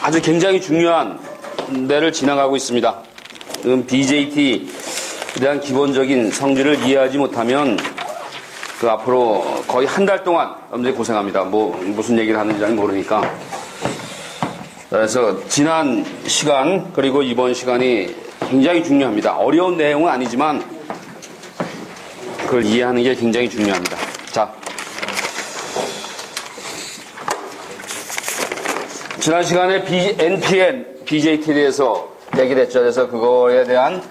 아주 굉장히 중요한 데를 지나가고 있습니다. BJT에 대한 기본적인 성질을 이해하지 못하면 그 앞으로 거의 한 달 동안 여러분들이 고생합니다. 무슨 얘기를 하는지 잘 모르니까. 그래서 지난 시간 그리고 이번 시간이 굉장히 중요합니다. 어려운 내용은 아니지만 그걸 이해하는 게 굉장히 중요합니다. 자, 지난 시간에 NPN, BJT에 대해서 얘기를 했죠. 그래서 그거에 대한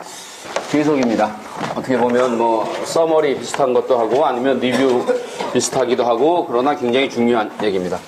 계속입니다. 어떻게 보면 서머리 비슷한 것도 하고 아니면 리뷰 비슷하기도 하고 그러나 굉장히 중요한 얘기입니다.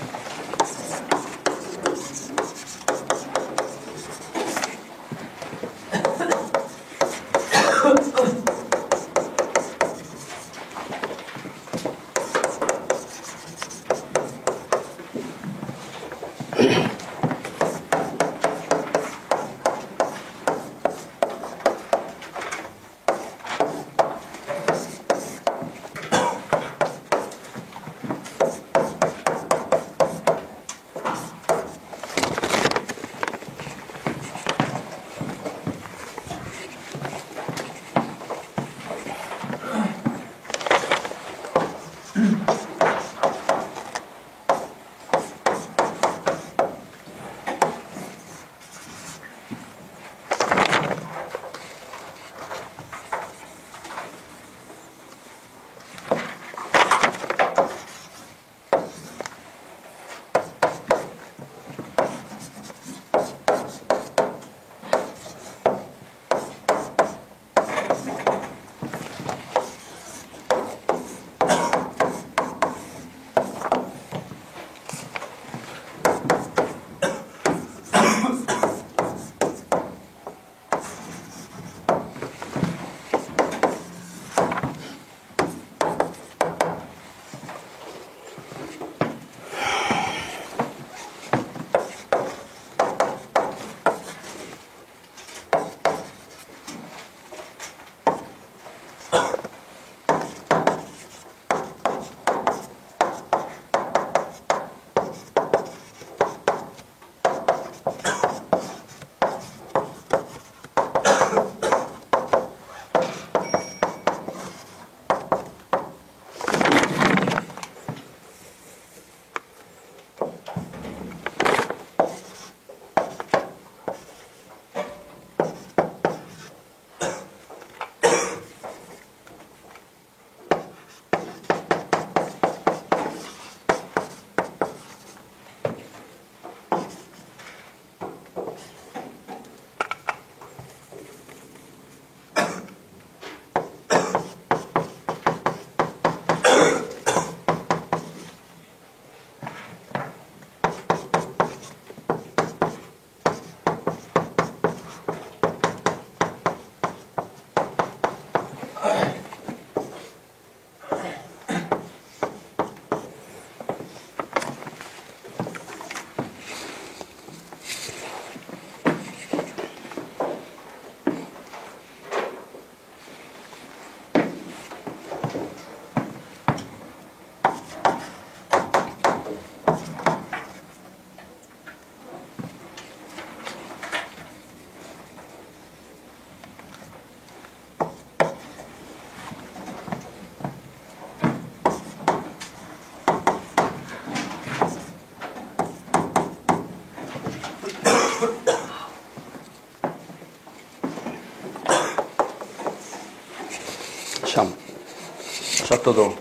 셔터도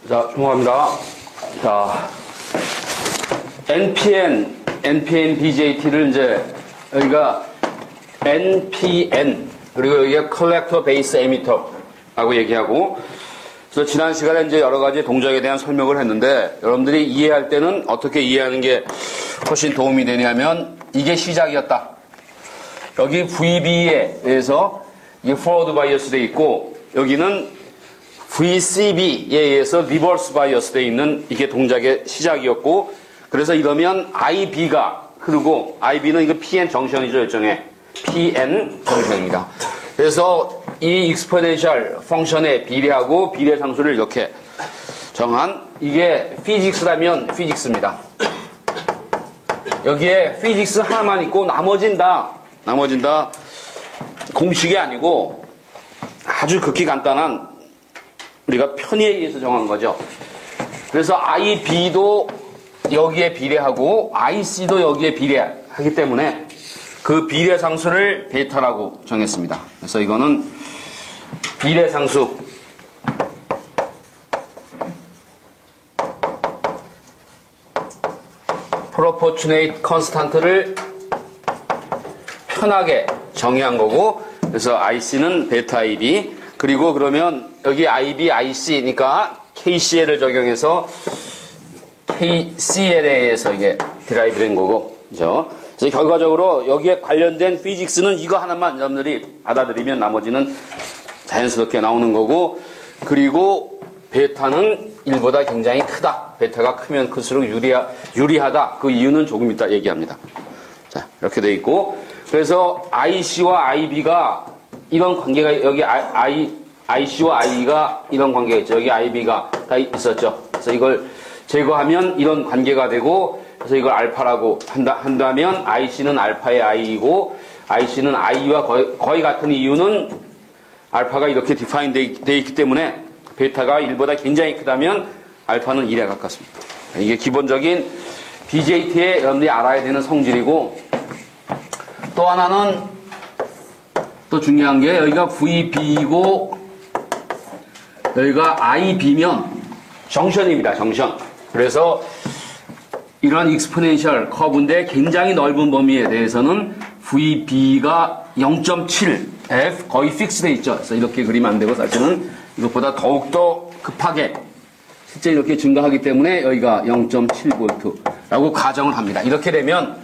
자, 넘어갑니다. 자, NPN BJT를 이제 여기가 NPN 그리고 여기가 Collector Base Emitter라고 얘기하고 그래서 지난 시간에 이제 여러 가지 동작에 대한 설명을 했는데 여러분들이 이해할 때는 어떻게 이해하는 게 훨씬 도움이 되냐면 이게 시작이었다. 여기 VB에 의해서 이게 forward bias 돼 있고 여기는 VCB에 의해서 reverse bias 돼 있는 이게 동작의 시작이었고 그래서 이러면 IB가 흐르고 IB는 이거 PN 정션이죠 일종의 PN 정션입니다. 그래서 이 익스포넨셜 펑션의 비례하고 비례 상수를 이렇게 정한 이게 피직스라면 피직스입니다. 여기에 피직스 하나만 있고 나머진 다 공식이 아니고 아주 극히 간단한 우리가 편의에 의해서 정한 거죠. 그래서 IB도 여기에 비례하고 IC도 여기에 비례하기 때문에 그 비례 상수를 베타라고 정했습니다. 그래서 이거는 비례 상수 proportionate constant를 편하게 정의한 거고, 그래서 IC는 베타 IB, 그리고 그러면 여기 IB, IC니까 KCL을 적용해서 KCL에서 이게 드라이브 된 거고, 그죠? 그래서 결과적으로 여기에 관련된 피직스는 이거 하나만 여러분들이 받아들이면 나머지는 자연스럽게 나오는 거고, 그리고 베타는 1보다 굉장히 크다. 베타가 크면 클수록 유리하다. 그 이유는 조금 이따 얘기합니다. 자, 이렇게 돼 있고, 그래서 IC와 IB가 이런 관계가 여기 IC와 IE가 이런 관계가 있죠. 여기 IB가 다 있었죠. 그래서 이걸 제거하면 이런 관계가 되고, 그래서 이걸 알파라고 한다면 IC는 알파의 I이고 IC는 I와 거의 같은 이유는 알파가 이렇게 디파인 되어 있기 때문에 베타가 1보다 굉장히 크다면 알파는 1에 가깝습니다. 이게 기본적인 DJT에 여러분들이 알아야 되는 성질이고, 또 하나는 또 중요한 게 여기가 VB이고 여기가 IB면 정션입니다. 정션. 그래서 이런 익스포넨셜 커브인데 굉장히 넓은 범위에 대해서는 VB가 0.7 F 거의 픽스돼 있죠. 그래서 이렇게 그리면 안 되고 사실은 이것보다 더욱더 급하게 실제 이렇게 증가하기 때문에 여기가 0.7V라고 가정을 합니다. 이렇게 되면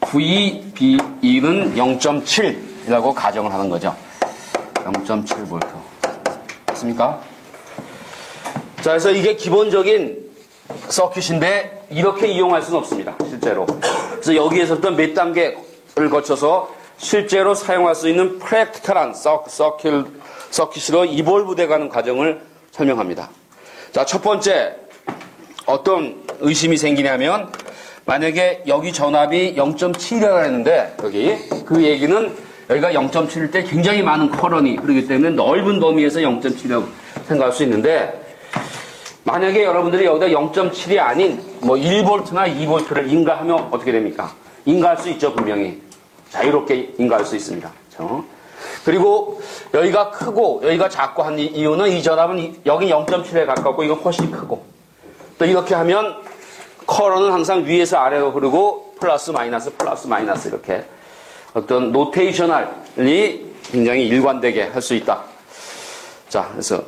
VB는 0.7이라고 가정을 하는 거죠. 0.7V. 맞습니까? 자, 그래서 이게 기본적인 서킷인데 이렇게 이용할 수는 없습니다. 실제로. 그래서 여기에서부터 몇 단계를 거쳐서 실제로 사용할 수 있는 프랙티컬한 서킷으로 이볼브 돼가는 과정을 설명합니다. 자, 첫 번째 어떤 의심이 생기냐면 만약에 여기 전압이 0.7이라고 했는데 여기 그 얘기는 여기가 0.7일 때 굉장히 많은 커런이 흐르기 때문에 넓은 범위에서 0.7이라고 생각할 수 있는데, 만약에 여러분들이 여기다 0.7이 아닌 뭐 1V나 2V를 인가하면 어떻게 됩니까? 인가할 수 있죠, 분명히. 자유롭게 인가할 수 있습니다. 그렇죠? 그리고 여기가 크고 여기가 작고 한 이유는 이 전압은 여기 0.7에 가깝고 이건 훨씬 크고, 또 이렇게 하면 커런은 항상 위에서 아래로 흐르고 플러스 마이너스 이렇게 어떤 노테이셔널이 굉장히 일관되게 할 수 있다. 자, 그래서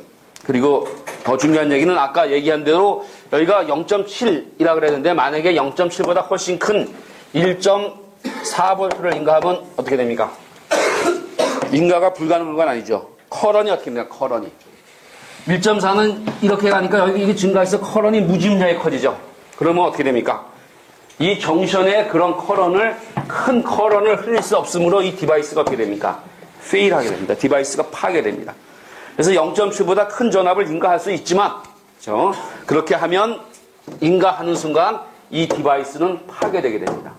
그리고 더 중요한 얘기는 아까 얘기한 대로 여기가 0.7이라고 그랬는데 만약에 0.7보다 훨씬 큰 1.4V를 인가하면 어떻게 됩니까? 인가가 불가능한 건 아니죠. 커런이 어떻게 됩니까? 커런이 1.4는 이렇게 가니까 여기 이게 증가해서 커런이 무지무지하게 커지죠. 그러면 어떻게 됩니까? 이 정션의 그런 큰 커런을 흘릴 수 없으므로 이 디바이스가 어떻게 됩니까? 페일하게 됩니다. 디바이스가 파괴됩니다. 그래서 0.7보다 큰 전압을 인가할 수 있지만, 그렇죠? 그렇게 하면 인가하는 순간 이 디바이스는 파괴되게 됩니다.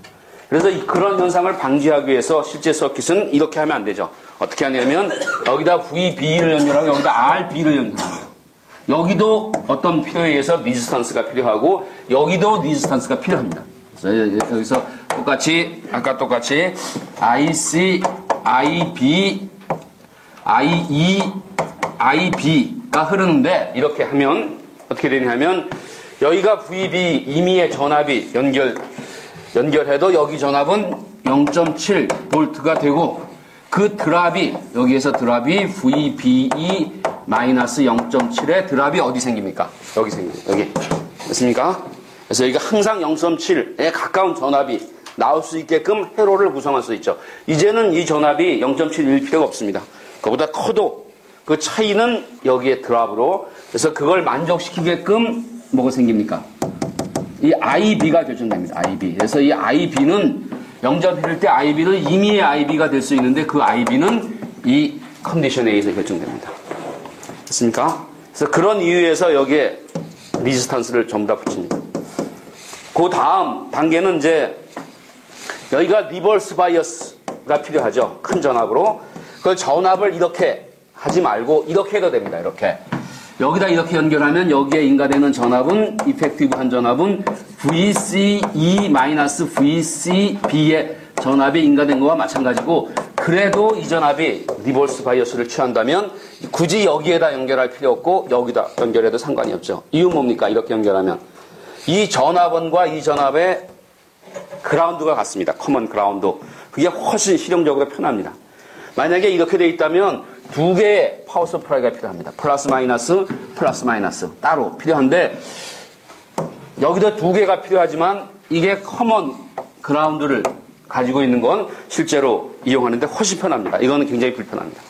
그래서 그런 현상을 방지하기 위해서 실제 서킷은 이렇게 하면 안 되죠. 어떻게 하냐면 여기다 VB를 연결하고 여기다 RB를 연결합니다. 여기도 어떤 필요에 의해서 리지스턴스가 필요하고 여기도 리지스턴스가 필요합니다. 그래서 여기서 똑같이 아까 똑같이 IC, IB, IE, IB가 흐르는데 이렇게 하면 어떻게 되냐면 여기가 VB 임의의 전압이 연결해도 여기 전압은 0.7V가 되고 그 드랍이 여기에서 드랍이 VBE 마이너스 0.7의 드랍이 어디 생깁니까? 여기 생깁니다. 여기. 됐습니까? 그래서 여기가 항상 0.7에 가까운 전압이 나올 수 있게끔 회로를 구성할 수 있죠. 이제는 이 전압이 0.7일 필요가 없습니다. 그보다 커도 그 차이는 여기에 드랍으로, 그래서 그걸 만족시키게끔 뭐가 생깁니까? 이 IB가 결정됩니다. IB. 그래서 이 IB는 0.1일 때 IB는 임의의 IB가 될 수 있는데 그 IB는 이 컨디션에 의해서 결정됩니다. 됐습니까? 그래서 그런 이유에서 여기에 리지스턴스를 전부 다 붙입니다. 그 다음 단계는 이제 여기가 리버스 바이어스가 필요하죠. 큰 전압으로. 그걸 전압을 이렇게 하지 말고 이렇게 해도 됩니다. 이렇게. 여기다 이렇게 연결하면 여기에 인가되는 전압은 이펙티브한 전압은 VCE-VCB의 전압이 인가된 거와 마찬가지고 그래도 이 전압이 리버스 바이어스를 취한다면 굳이 여기에다 연결할 필요 없고 여기다 연결해도 상관이 없죠. 이유 뭡니까? 이렇게 연결하면 이 전압원과 이 전압의 그라운드가 같습니다. 커먼 그라운드. 그게 훨씬 실용적으로 편합니다. 만약에 이렇게 돼 있다면 두 개의 파워 서프라이가 필요합니다. 플러스 마이너스 따로 필요한데 여기도 두 개가 필요하지만 이게 커먼 그라운드를 가지고 있는 건 실제로 이용하는데 훨씬 편합니다. 이거는 굉장히 불편합니다.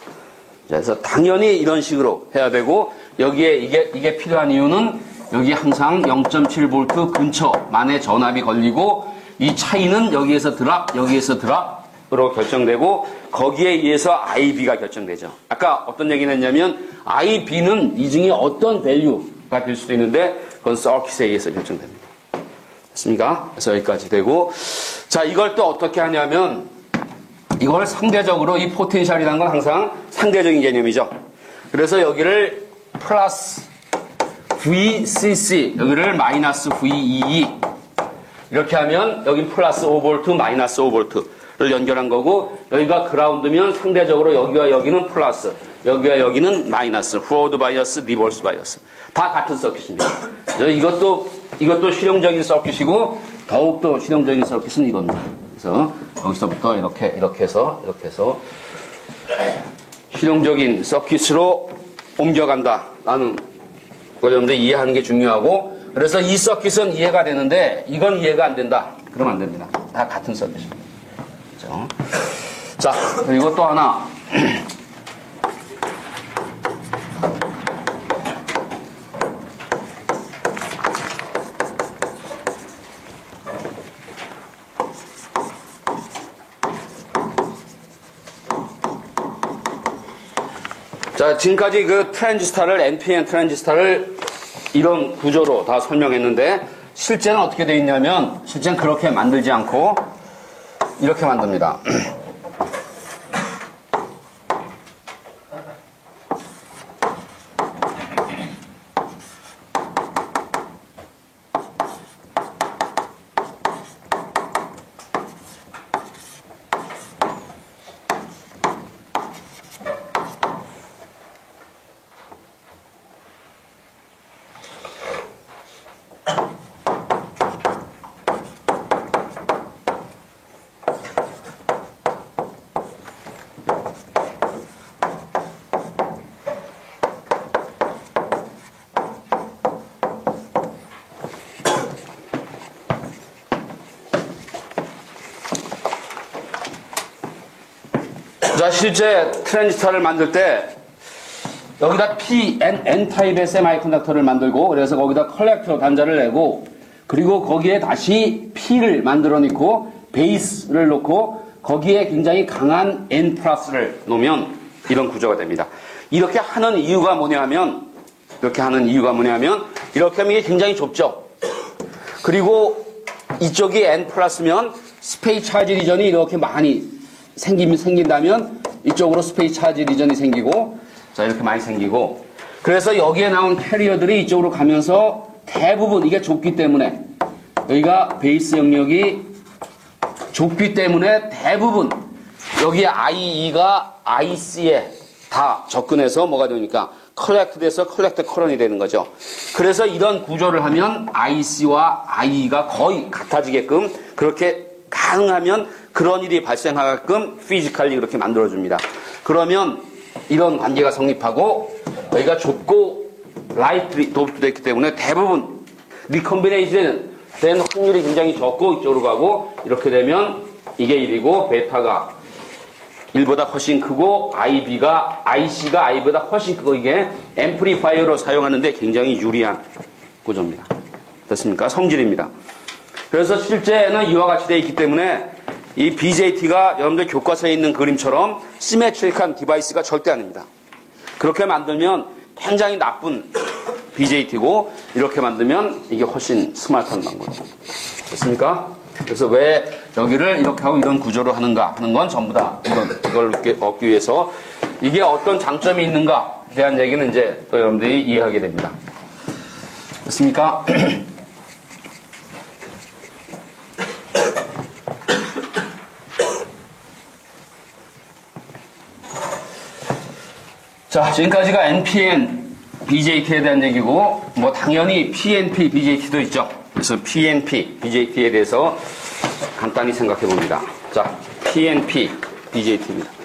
그래서 당연히 이런 식으로 해야 되고 여기에 이게 필요한 이유는 여기 항상 0.7V 근처만의 전압이 걸리고 이 차이는 여기에서 드랍으로 결정되고 거기에 의해서 IB가 결정되죠. 아까 어떤 얘기를 했냐면 IB는 이 중에 어떤 밸류가 될 수도 있는데 그건 서킷에 의해서 결정됩니다. 됐습니까? 그래서 여기까지 되고 자 이걸 또 어떻게 하냐면 이걸 상대적으로 이 포텐셜이라는 건 항상 상대적인 개념이죠. 그래서 여기를 플러스 VCC 여기를 마이너스 VEE 이렇게 하면 여기 플러스 5V 마이너스 5V를 연결한 거고 여기가 그라운드면 상대적으로 여기와 여기는 플러스 여기와 여기는 마이너스 포워드 바이어스 리버스 바이어스 다 같은 서킷입니다. 이것도 실용적인 서킷이고 더욱더 실용적인 서킷은 이겁니다. 그래서 여기서부터 이렇게 해서 실용적인 서킷으로 옮겨간다라는 걸 여러분들 이해하는 게 중요하고 그래서 이 서킷은 이해가 되는데 이건 이해가 안 된다. 그러면 안 됩니다. 다 같은 서킷입니다. 그렇죠? 자 그리고 또 하나 자, 지금까지 그 트랜지스터를, NPN 트랜지스터를 이런 구조로 다 설명했는데, 실제는 어떻게 되어 있냐면, 실제는 그렇게 만들지 않고, 이렇게 만듭니다. 자, 실제 트랜지스터를 만들 때 여기다 N 타입의 세마이컨덕터를 만들고 그래서 거기다 컬렉터 단자를 내고 그리고 거기에 다시 P를 만들어 놓고 베이스를 놓고 거기에 굉장히 강한 N 플러스를 놓으면 이런 구조가 됩니다. 이렇게 하는 이유가 뭐냐면 이렇게 하면 이게 굉장히 좁죠. 그리고 이쪽이 N 플러스면 스페이스 차지 리전이 이렇게 많이 생긴다면 이쪽으로 스페이스 차지 리전이 생기고 자 이렇게 많이 생기고 그래서 여기에 나온 캐리어들이 이쪽으로 가면서 대부분 이게 좁기 때문에 여기가 베이스 영역이 좁기 때문에 대부분 여기에 IE가 IC에 다 접근해서 뭐가 되니까 컬렉트돼서 컬렉터 커런이 되는 거죠. 그래서 이런 구조를 하면 IC와 IE가 거의 같아지게끔 그렇게 가능하면 그런 일이 발생하게끔 피지컬리 그렇게 만들어줍니다. 그러면 이런 관계가 성립하고 여기가 좁고 라이트 도입도 있기 때문에 대부분 리컴비네이션 된 확률이 굉장히 적고 이쪽으로 가고 이렇게 되면 이게 1이고 베타가 1보다 훨씬 크고 IC가 I보다 훨씬 크고 이게 앰플리파이어로 사용하는데 굉장히 유리한 구조입니다. 됐습니까? 성질입니다. 그래서 실제는 이와 같이 되어 있기 때문에 이 BJT가 여러분들 교과서에 있는 그림처럼 시메트릭한 디바이스가 절대 아닙니다. 그렇게 만들면 굉장히 나쁜 BJT고 이렇게 만들면 이게 훨씬 스마트한 방법이죠. 됐습니까? 그래서 왜 여기를 이렇게 하고 이런 구조로 하는가 하는 건 전부 다 이걸 얻기 위해서 이게 어떤 장점이 있는가에 대한 얘기는 이제 또 여러분들이 이해하게 됩니다. 됐습니까? 자, 지금까지가 NPN BJT에 대한 얘기고, 뭐 당연히 PNP BJT도 있죠. 그래서 PNP BJT에 대해서 간단히 생각해 봅니다. 자, PNP BJT입니다.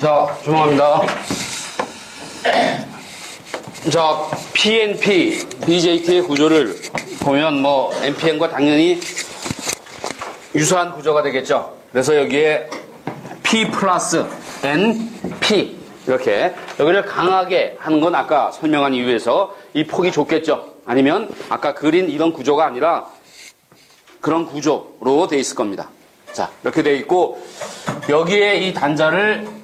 자, 죄송합니다. 자, PNP, BJT의 구조를 보면 뭐 NPN과 당연히 유사한 구조가 되겠죠. 그래서 여기에 P 플러스 N, P 이렇게 여기를 강하게 하는 건 아까 설명한 이유에서 이 폭이 좁겠죠. 아니면 아까 그린 이런 구조가 아니라 그런 구조로 돼 있을 겁니다. 자, 이렇게 돼 있고 여기에 이 단자를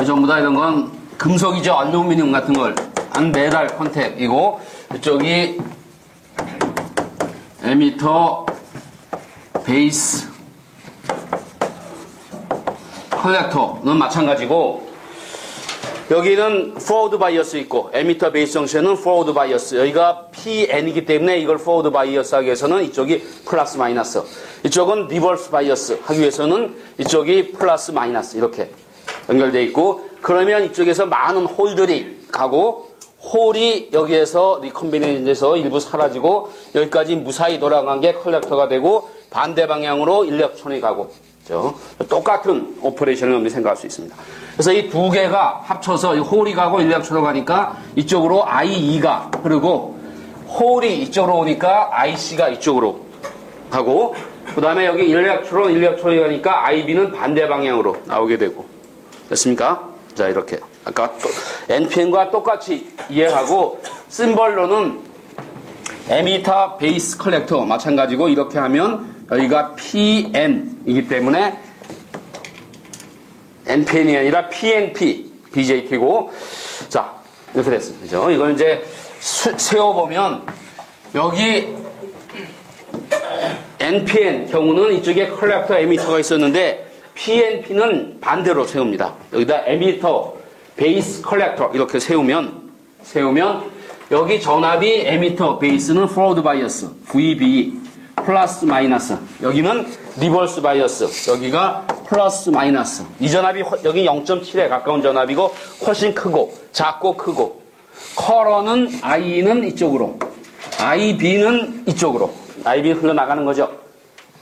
전부 다 이런 건 금속이죠. 알루미늄 같은 걸 한 메탈 컨택이고 이쪽이 에미터 베이스 컬렉터는 마찬가지고 여기는 포워드 바이어스 있고 에미터 베이스 정션은 포워드 바이어스 여기가 PN이기 때문에 이걸 포워드 바이어스 하기 위해서는 이쪽이 플러스 마이너스 이쪽은 리버스 바이어스 하기 위해서는 이쪽이 플러스 마이너스 이렇게 연결되어 있고 그러면 이쪽에서 많은 홀들이 가고 홀이 여기에서 리컨비네이션에서 일부 사라지고 여기까지 무사히 돌아간 게 컬렉터가 되고 반대 방향으로 일렉트론이 가고 그렇죠? 똑같은 오퍼레이션을 여러분이 생각할 수 있습니다. 그래서 이 두 개가 합쳐서 이 홀이 가고 일렉트론이 가니까 이쪽으로 IE가 흐르고 홀이 이쪽으로 오니까 IC가 이쪽으로 가고 그 다음에 여기 일렉트론이 가니까 IB는 반대 방향으로 나오게 되고 됐습니까? 자 이렇게 아까 NPN과 똑같이 이해하고 심벌로는 에미터 베이스 컬렉터 마찬가지고 이렇게 하면 여기가 PN이기 때문에 NPN이 아니라 PNP BJT고 자 이렇게 됐습니다. 그죠? 이걸 이제 세워보면 여기 NPN 경우는 이쪽에 컬렉터 에미터가 있었는데 PNP는 반대로 세웁니다. 여기다 에미터 베이스 컬렉터 이렇게 세우면 여기 전압이 에미터 베이스는 포워드 바이어스 VB 플러스 마이너스 여기는 리버스 바이어스 여기가 플러스 마이너스 이 전압이 여기 0.7에 가까운 전압이고 훨씬 크고 작고 크고 커러는 I는 이쪽으로 IB는 이쪽으로 IB는 흘러나가는 거죠.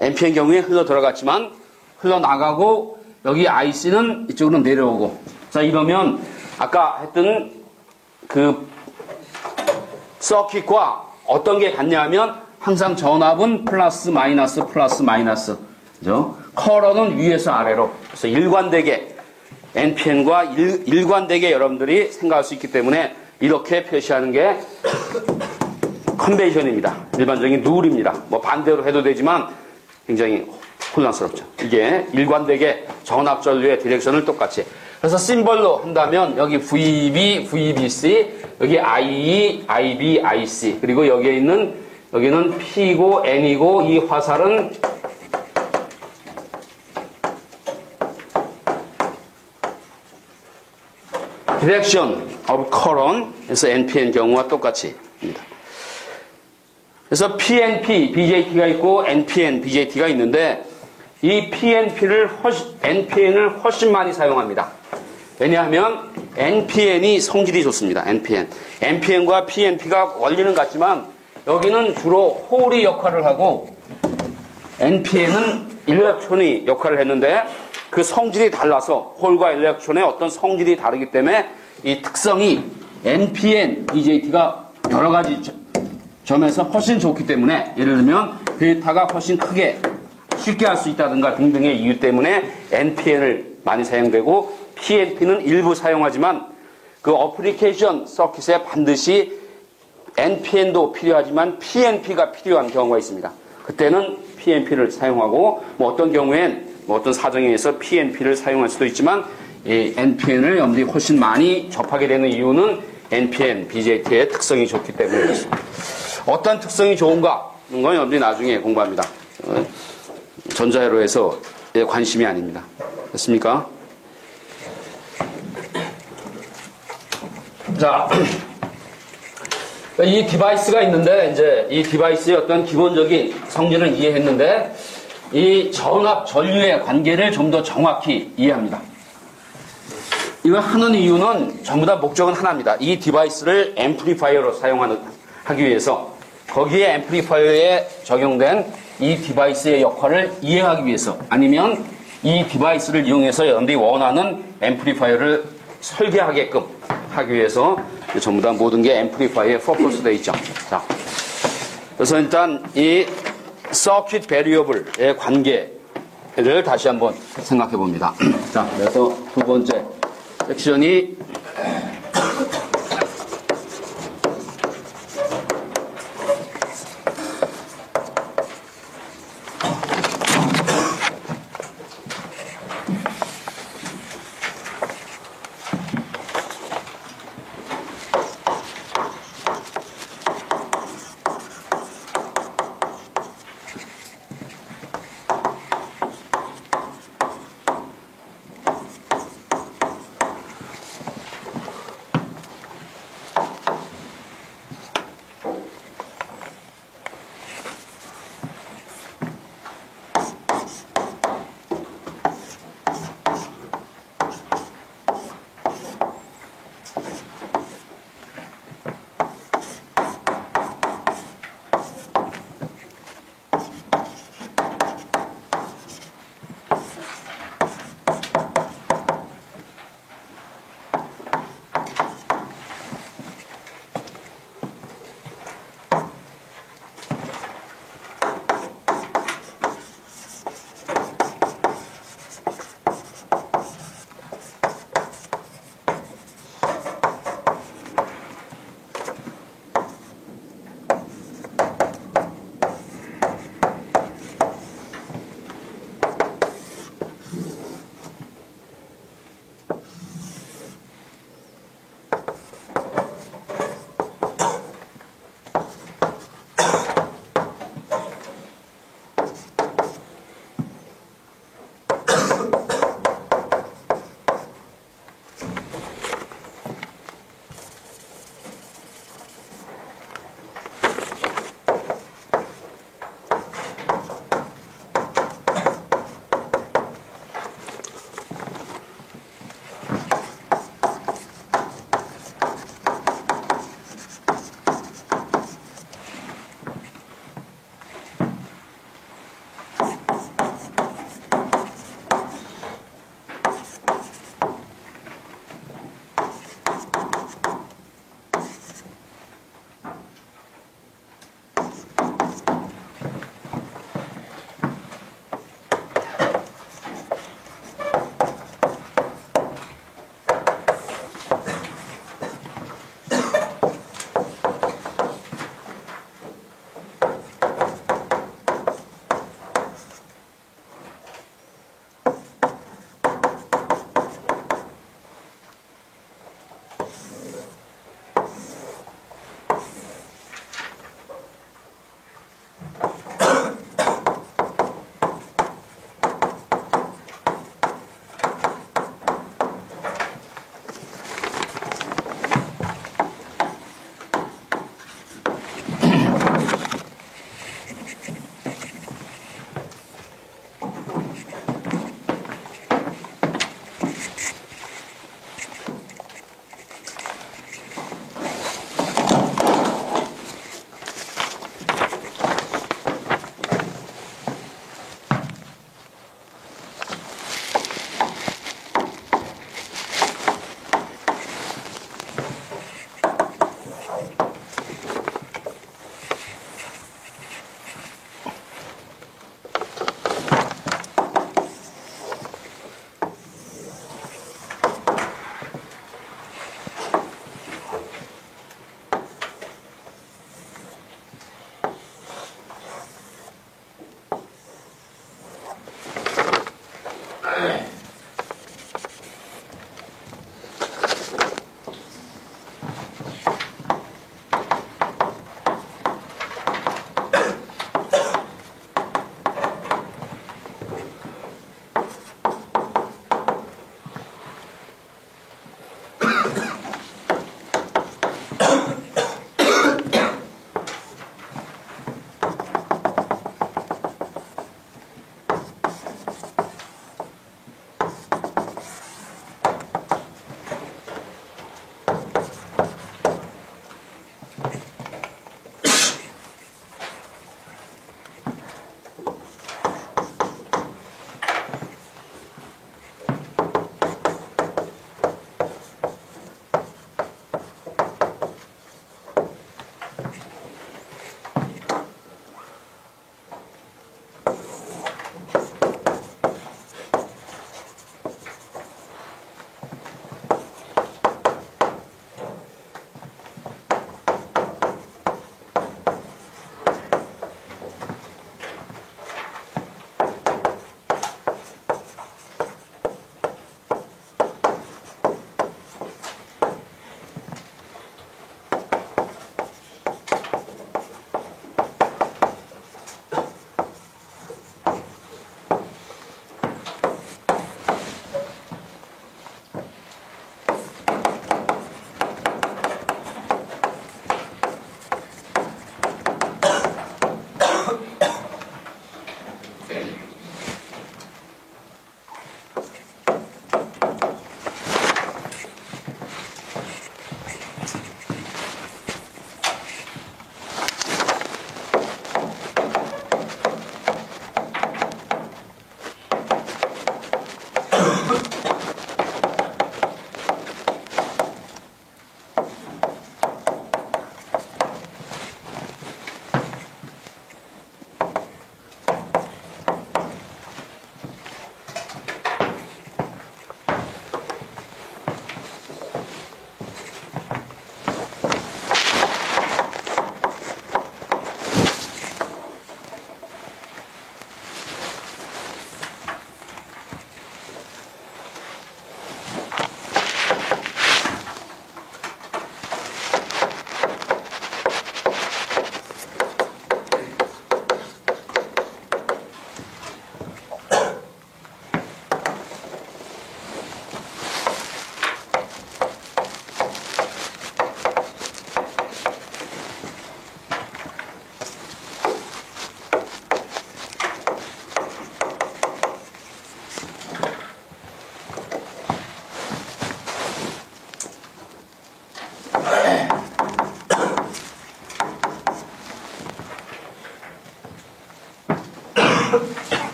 NPN 경우에 흘러 들어갔지만 흘러나가고 여기 IC는 이쪽으로 내려오고 자 이러면 아까 했던 그 서킷과 어떤 게 같냐 하면 항상 전압은 플러스 마이너스 그죠? 커러는 위에서 아래로 그래서 일관되게 NPN과 일관되게 여러분들이 생각할 수 있기 때문에 이렇게 표시하는 게 컨벤션입니다. 일반적인 룰입니다. 뭐 반대로 해도 되지만 굉장히 혼란스럽죠. 이게 일관되게 전압 전류의 디렉션을 똑같이. 그래서 심벌로 한다면 여기 VB, VBC, 여기 IE, IB, IC 그리고 여기는 P고 N이고 이 화살은 디렉션 of current 그래서 NPN 경우와 똑같이 입니다. 그래서 PNP, BJT가 있고 NPN, BJT가 있는데 이 NPN을 훨씬 많이 사용합니다. 왜냐하면 NPN이 성질이 좋습니다. NPN과 PNP가 원리는 같지만 여기는 주로 홀이 역할을 하고 NPN은 일렉트론이 역할을 했는데 그 성질이 달라서 홀과 일렉트론의 어떤 성질이 다르기 때문에 이 특성이 NPN, BJT가 여러 가지 점에서 훨씬 좋기 때문에 예를 들면 데이터가 훨씬 크게 쉽게 할 수 있다든가 등등의 이유 때문에 NPN을 많이 사용되고 PNP는 일부 사용하지만 그 어플리케이션 서킷에 반드시 NPN도 필요하지만 PNP가 필요한 경우가 있습니다. 그때는 PNP를 사용하고 뭐 어떤 경우엔 뭐 어떤 사정에 의해서 PNP를 사용할 수도 있지만 이 NPN을 여러분들이 훨씬 많이 접하게 되는 이유는 NPN, BJT의 특성이 좋기 때문에 그렇습니다. 어떤 특성이 좋은가? 이런 건 여러분들이 나중에 공부합니다. 전자회로에서 관심이 아닙니다. 됐습니까? 자, 이 디바이스가 있는데 이제 이 디바이스의 어떤 기본적인 성질을 이해했는데 이 전압 전류의 관계를 좀 더 정확히 이해합니다. 이걸 하는 이유는 전부 다 목적은 하나입니다. 이 디바이스를 앰플리파이어로 하기 위해서 거기에 앰플리파이어에 적용된 이 디바이스의 역할을 이해하기 위해서 아니면 이 디바이스를 이용해서 여러분들이 원하는 앰플리파이어를 설계하게끔 하기 위해서 전부 다 모든 게 앰플리파이어에 포커스 되어 있죠. 자, 그래서 일단 이 서킷 베리어블의 관계를 다시 한번 생각해 봅니다. 자, 그래서 두 번째 섹션이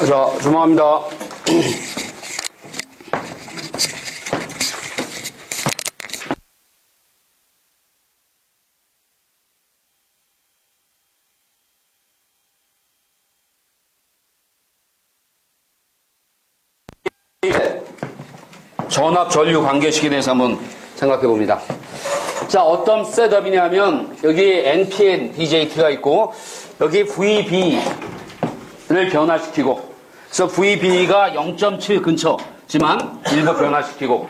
자, 주목합니다. 전압 전류 관계식에 대해서 한번 생각해 봅니다. 자, 어떤 셋업이냐면 여기 NPN DJT가 있고 여기 VB를 변화시키고, 그래서 VB가 0.7 근처지만 일부 변화시키고,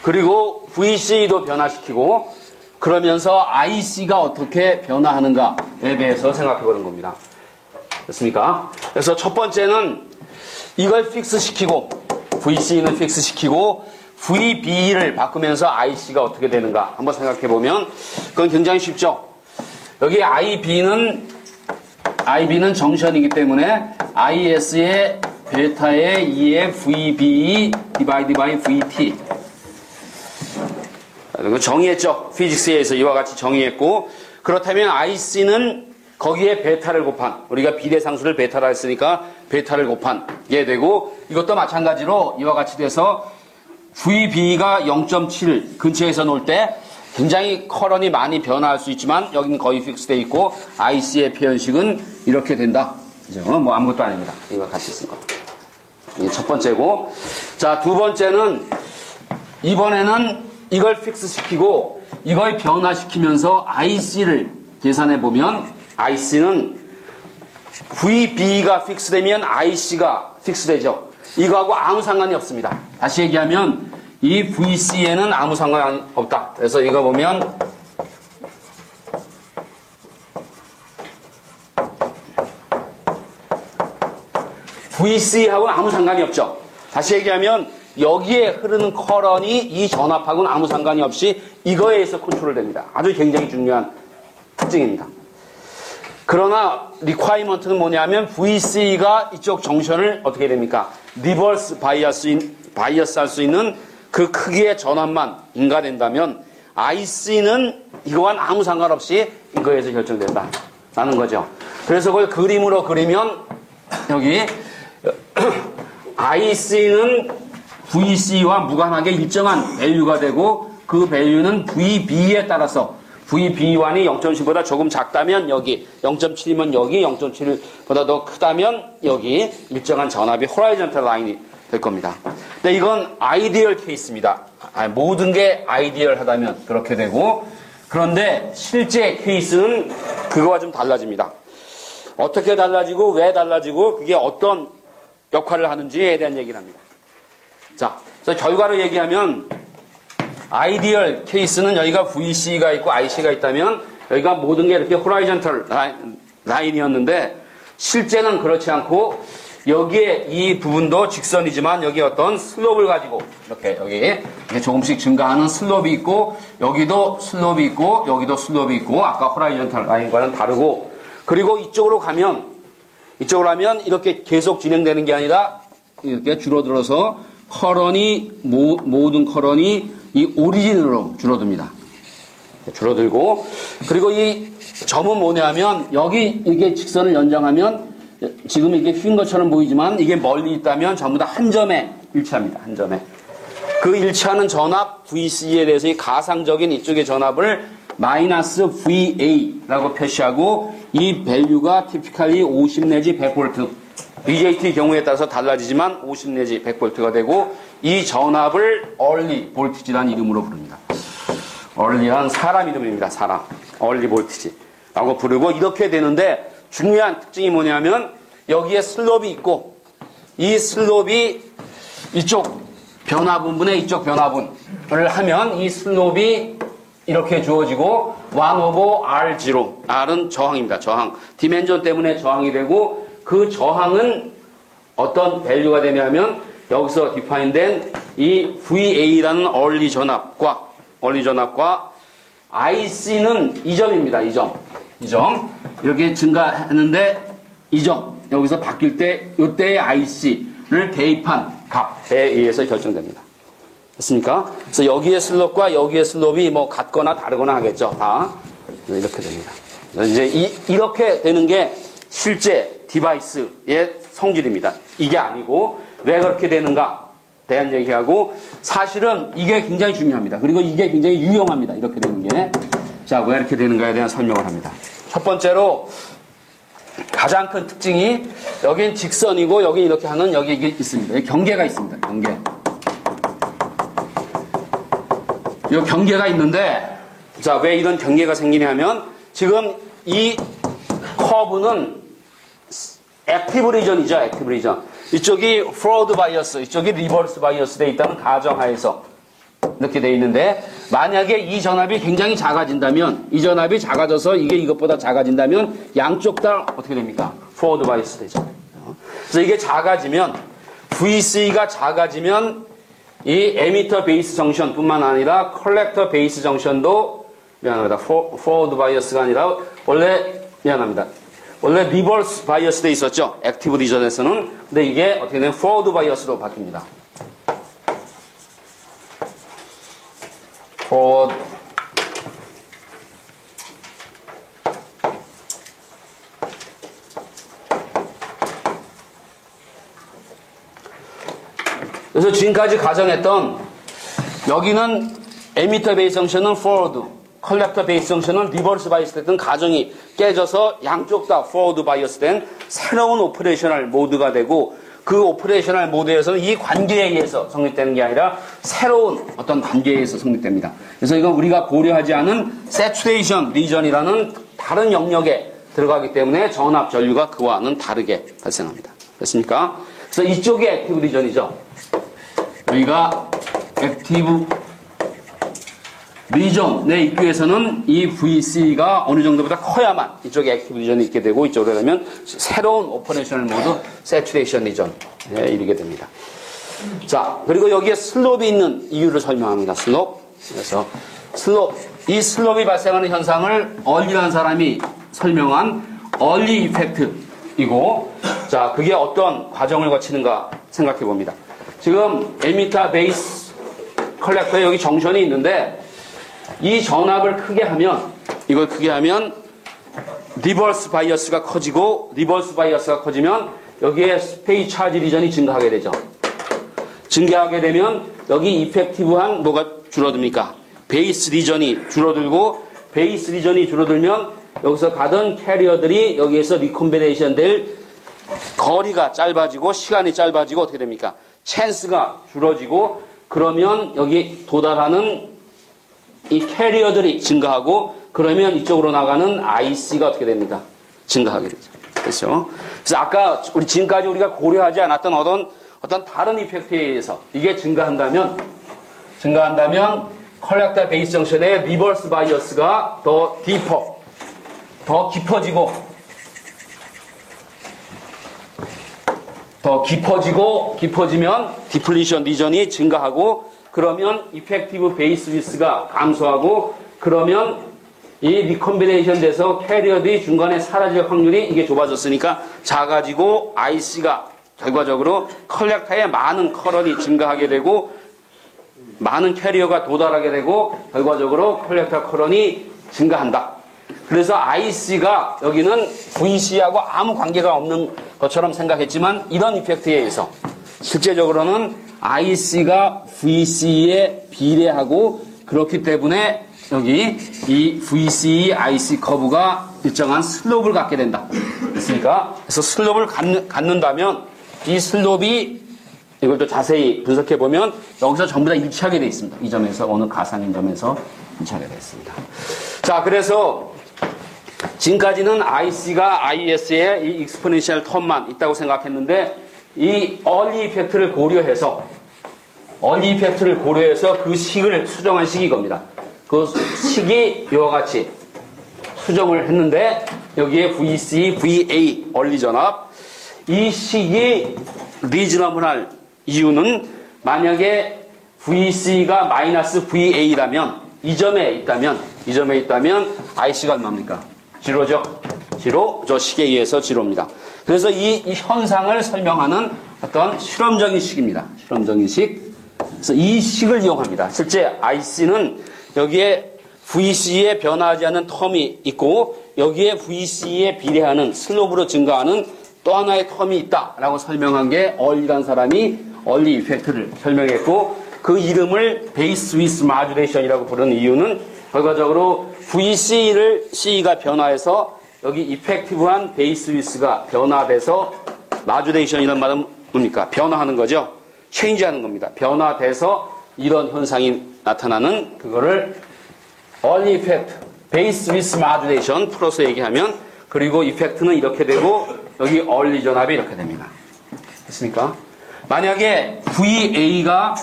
그리고 VC도 변화시키고, 그러면서 IC가 어떻게 변화하는가에 대해서 생각해 보는 겁니다. 됐습니까? 그래서 첫 번째는 이걸 픽스시키고, VC는 픽스시키고, VB를 바꾸면서 IC가 어떻게 되는가 한번 생각해 보면 그건 굉장히 쉽죠. 여기 IB는 정션이기 때문에 IS의 베타의 2의 VB 디바이드 바이 VT. 이거 정의했죠. 피직스에서 이와 같이 정의했고, 그렇다면 IC는 거기에 베타를 곱한, 우리가 비례상수를 베타라 했으니까 베타를 곱한 게 되고, 이것도 마찬가지로 이와 같이 돼서 VB가 0.7 근처에서 놀 때 굉장히 커런이 많이 변화할 수 있지만 여기는 거의 픽스되어 있고, IC의 표현식은 이렇게 된다. 그죠? 뭐 아무것도 아닙니다. 이거 같이 쓴 거. 이게 첫 번째고, 자, 두 번째는 이번에는 이걸 픽스시키고 이걸 변화시키면서 IC를 계산해 보면 IC는 VB가 픽스되면 IC가 픽스되죠. 이거하고 아무 상관이 없습니다. 다시 얘기하면 이 VC에는 아무 상관이 없다. 그래서 이거 보면 VC하고는 아무 상관이 없죠. 다시 얘기하면 여기에 흐르는 커런이 이 전압하고는 아무 상관이 없이 이거에 의해서 컨트롤됩니다. 아주 굉장히 중요한 특징입니다. 그러나 리콰이먼트는 뭐냐면 VC가 이쪽 정션을 어떻게 됩니까? 리버스 바이어스 할 수 있는 그 크기의 전압만 인가된다면 IC는 이거와는 아무 상관없이 이거에서 결정된다 라는 거죠. 그래서 그걸 그림으로 그리면 여기 IC는 VC와 무관하게 일정한 밸류가 되고, 그 밸류는 VB에 따라서 VB1이 0.7보다 조금 작다면 여기, 0.7이면 여기, 0.7보다 더 크다면 여기 일정한 전압이 호라이전탈 라인이 될 겁니다. 근데 이건 아이디얼 케이스입니다. 모든 게 아이디얼하다면 그렇게 되고, 그런데 실제 케이스는 그거와 좀 달라집니다. 어떻게 달라지고 왜 달라지고 그게 어떤 역할을 하는지에 대한 얘기를 합니다. 자, 그래서 결과를 얘기하면 아이디얼 케이스는 여기가 VC가 있고 IC가 있다면 여기가 모든 게 이렇게 호라이전털 라인이었는데 실제는 그렇지 않고 여기에 이 부분도 직선이지만 여기 어떤 슬롭을 가지고 이렇게 여기 조금씩 증가하는 슬롭이 있고 여기도 슬롭이 있고 여기도 슬롭이 있고 아까 호라이전털 라인과는 다르고 그리고 이쪽으로 하면 이렇게 계속 진행되는 게 아니라 이렇게 줄어들어서 모든 커런이 이 오리진으로 줄어듭니다. 줄어들고 그리고 이 점은 뭐냐면 여기 이게 직선을 연장하면 지금 이게 휜 것처럼 보이지만 이게 멀리 있다면 전부 다 한 점에 일치합니다. 한 점에. 그 일치하는 전압 VC에 대해서 이 가상적인 이쪽의 전압을 마이너스 VA라고 표시하고 이 밸류가 티피컬리 50 내지 100V BJT 경우에 따라서 달라지지만 50 내지 100V가 되고 이 전압을 early voltage라는 이름으로 부릅니다. early한 사람 이름입니다. 사람. early voltage라고 부르고 이렇게 되는데 중요한 특징이 뭐냐면 여기에 슬롭이 있고 이 슬롭이 이쪽 변화분분의 이쪽 변화분을 하면 이 슬롭이 이렇게 주어지고 1 over R0. R은 저항입니다. 저항. 디멘전 때문에 저항이 되고 그 저항은 어떤 밸류가 되냐면 여기서 디파인된 이 VA라는 early 전압과 IC는 이 점입니다. 이 점. 이렇게 증가했는데 이 점. 여기서 바뀔 때 이때의 IC를 대입한 값에 의해서 결정됩니다. 됐습니까? 그래서 여기의 슬롭과 여기의 슬롭이 뭐 같거나 다르거나 하겠죠. 다 이렇게 됩니다. 이제 이렇게 되는 게 실제 디바이스의 성질입니다. 이게 아니고 왜 그렇게 되는가 대한 얘기하고 사실은 이게 굉장히 중요합니다. 그리고 이게 굉장히 유용합니다. 이렇게 되는 게. 자, 왜 이렇게 되는가에 대한 설명을 합니다. 첫 번째로 가장 큰 특징이 여긴 직선이고 여기 이렇게 하는 여기 이게 있습니다. 여기 경계가 있습니다. 경계. 이 경계가 있는데 자, 왜 이런 경계가 생기냐면 지금 이 커브는 액티브 리전이죠. 액티브 리전. 이쪽이 포워드 바이어스, 이쪽이 리버스 바이어스 돼 있다는 가정하에서 이렇게 돼 있는데 만약에 이 전압이 굉장히 작아진다면 이 전압이 작아져서 이게 이것보다 작아진다면 양쪽 다 어떻게 됩니까? 포워드 바이어스 되죠. 그래서 이게 작아지면 VC가 작아지면 이 에미터 베이스 정션 뿐만 아니라 컬렉터 베이스 정션도 미안합니다. 포워드 바이어스가 아니라 원래 리버스 바이어스 돼 있었죠. 액티브 리전에서는. 근데 이게 어떻게 되면 포워드 바이어스로 바뀝니다. forward 그래서 지금까지 가정했던 여기는 에미터 베이스 정션은 forward, 컬렉터 베이스 정션은 리버스 바이어스 됐던 가정이 깨져서 양쪽 다 forward 바이어스 된 새로운 오퍼레이셔널 모드가 되고 그 오퍼레이셔널 모드에서는 이 관계에 의해서 성립되는 게 아니라 새로운 어떤 관계에 의해서 성립됩니다. 그래서 이건 우리가 고려하지 않은 saturation region이라는 다른 영역에 들어가기 때문에 전압 전류가 그와는 다르게 발생합니다. 됐습니까? 그래서 이쪽이 액티브 리전이죠. 여기가 액티브 리전에 있기 위해서는 이 VC가 어느 정도보다 커야만 이쪽에 액티브 리전이 있게 되고 이쪽으로 되면 새로운 오퍼레이셔널 모드 세츄레이션 리전에 이르게 됩니다. 자, 그리고 여기에 슬롭이 있는 이유를 설명합니다. 슬롭. 그래서 이 슬롭이 발생하는 현상을 얼리라는 사람이 설명한 얼리 이펙트이고 자, 그게 어떤 과정을 거치는가 생각해 봅니다. 지금 에미터 베이스 컬렉터에 여기 정션이 있는데 이 전압을 크게 하면 이걸 크게 하면 리버스 바이어스가 커지고 리버스 바이어스가 커지면 여기에 스페이스 차지 리전이 증가하게 되죠. 증가하게 되면 여기 이펙티브한 뭐가 줄어듭니까? 베이스 리전이 줄어들고 베이스 리전이 줄어들면 여기서 가던 캐리어들이 여기에서 리콤비네이션 될 거리가 짧아지고 시간이 짧아지고 어떻게 됩니까? 찬스가 줄어지고 그러면 여기 도달하는 이 캐리어들이 증가하고 그러면 이쪽으로 나가는 IC가 어떻게 됩니까? 증가하게 되죠. 그렇죠? 그래서 아까 지금까지 우리가 고려하지 않았던 어떤 다른 이펙트에 의해서 이게 증가한다면 컬렉터 베이스 정션의 리버스 바이어스가 더 디퍼, 더 깊어지면 디플리션 리전이 증가하고, 그러면 이펙티브 베이스 위스가 감소하고, 그러면 이 리컴비네이션 돼서 캐리어들이 중간에 사라질 확률이 이게 좁아졌으니까 작아지고, IC가 결과적으로 컬렉터에 많은 커런이 증가하게 되고, 많은 캐리어가 도달하게 되고, 결과적으로 컬렉터 커런이 증가한다. 그래서 IC가 여기는 VC하고 아무 관계가 없는 것처럼 생각했지만, 이런 이펙트에 의해서 실제적으로는 IC가 VC에 비례하고, 그렇기 때문에 여기 이 VC, IC 커브가 일정한 슬롭을 갖게 된다. 그렇습니까? 그래서 슬롭을 갖는다면 이 슬롭이, 이걸 또 자세히 분석해 보면 여기서 전부 다 일치하게 되어 있습니다. 이 점에서, 어느 가상인 점에서 일치하게 되어 있습니다. 자, 그래서 지금까지는 IC가 IS의 이 익스포넨셜 텀만 있다고 생각했는데, 이 얼리 이펙트를 고려해서 그 식을 수정한 식이 이겁니다. 그 식이 이와 같이 수정을 했는데, 여기에 VC, VA, 얼리 전압, 이 식이 리즈너블할 이유는, 만약에 VC가 마이너스 VA라면, 이 점에 있다면 IC가 얼마입니까? 지로죠? 지로, 저 식에 의해서 지로입니다. 그래서 이 현상을 설명하는 어떤 실험적인 식입니다. 실험적인 식. 그래서 이 식을 이용합니다. 실제 IC는 여기에 VC에 변화하지 않는 텀이 있고, 여기에 VC에 비례하는 슬롭으로 증가하는 또 하나의 텀이 있다라고 설명한 게 얼리라는 사람이 얼리 이펙트를 설명했고, 그 이름을 베이스 위스 마듀레이션이라고 부르는 이유는, 결과적으로 C가 변화해서 여기 이펙티브한 베이스 위스가 변화돼서, 마듀레이션이라는 말은 뭡니까? 변화하는 거죠. 체인지하는 겁니다. 변화돼서 이런 현상이 나타나는, 그거를 얼리 이펙트, 베이스 위스 마듀레이션 풀어서 얘기하면, 그리고 이펙트는 이렇게 되고 여기 얼리 전압이 이렇게 됩니다. 됐습니까? 만약에 VA가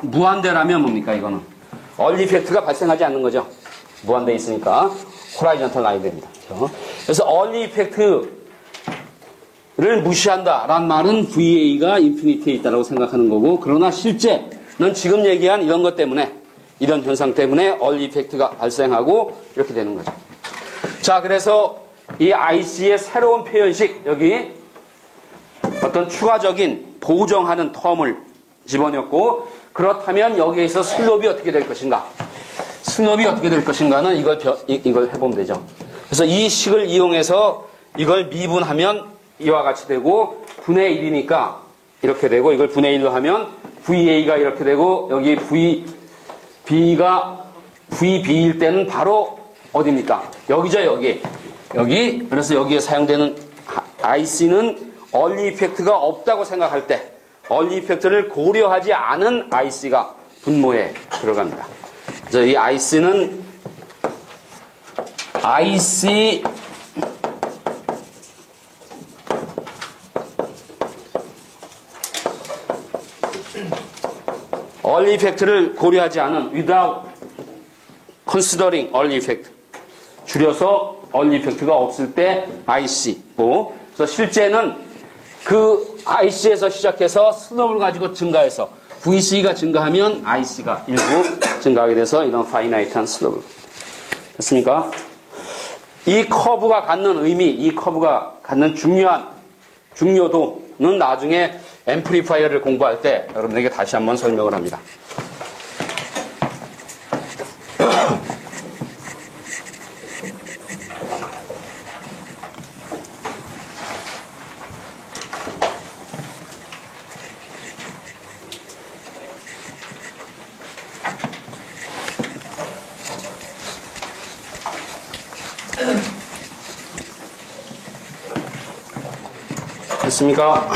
무한대라면 뭡니까? 이거는 얼리 이펙트가 발생하지 않는 거죠. 무한대 있으니까 호라이전털 라인 됩니다. 그래서 얼리 이펙트를 무시한다라는 말은 VA가 인피니티에 있다고 생각하는 거고, 그러나 실제는 지금 얘기한 이런 것 때문에, 이런 현상 때문에 얼리 이펙트가 발생하고 이렇게 되는 거죠. 자, 그래서 이 IC의 새로운 표현식, 여기 어떤 추가적인 보정하는 텀을 집어넣고, 그렇다면 여기에서 슬롭이 어떻게 될 것인가? 슬롭이 어떻게 될 것인가는 이걸 해보면 되죠. 그래서 이 식을 이용해서 이걸 미분하면 이와 같이 되고, 분의 1이니까 이렇게 되고, 이걸 분의 1로 하면 VA가 이렇게 되고, 여기 VB가 VB일 때는 바로 어디입니까? 여기죠, 여기. 그래서 여기에 사용되는 IC는 얼리 이펙트가 없다고 생각할 때, 얼리 이펙트를 고려하지 않은 IC가 분모에 들어갑니다. 그래서 이 IC는 IC 얼리 이펙트를 고려하지 않은, without considering early effect, 줄여서 얼리 이펙트가 없을 때 IC고, 그래서 실제는 그 IC에서 시작해서 슬롭을 가지고 증가해서 VC가 증가하면 IC가 일부 증가하게 돼서 이런 파이나이트한 슬롭을. 됐습니까? 이 커브가 갖는 의미, 이 커브가 갖는 중요도는 나중에 앰플리파이어를 공부할 때 여러분에게 다시 한번 설명을 합니다. 됐습니까?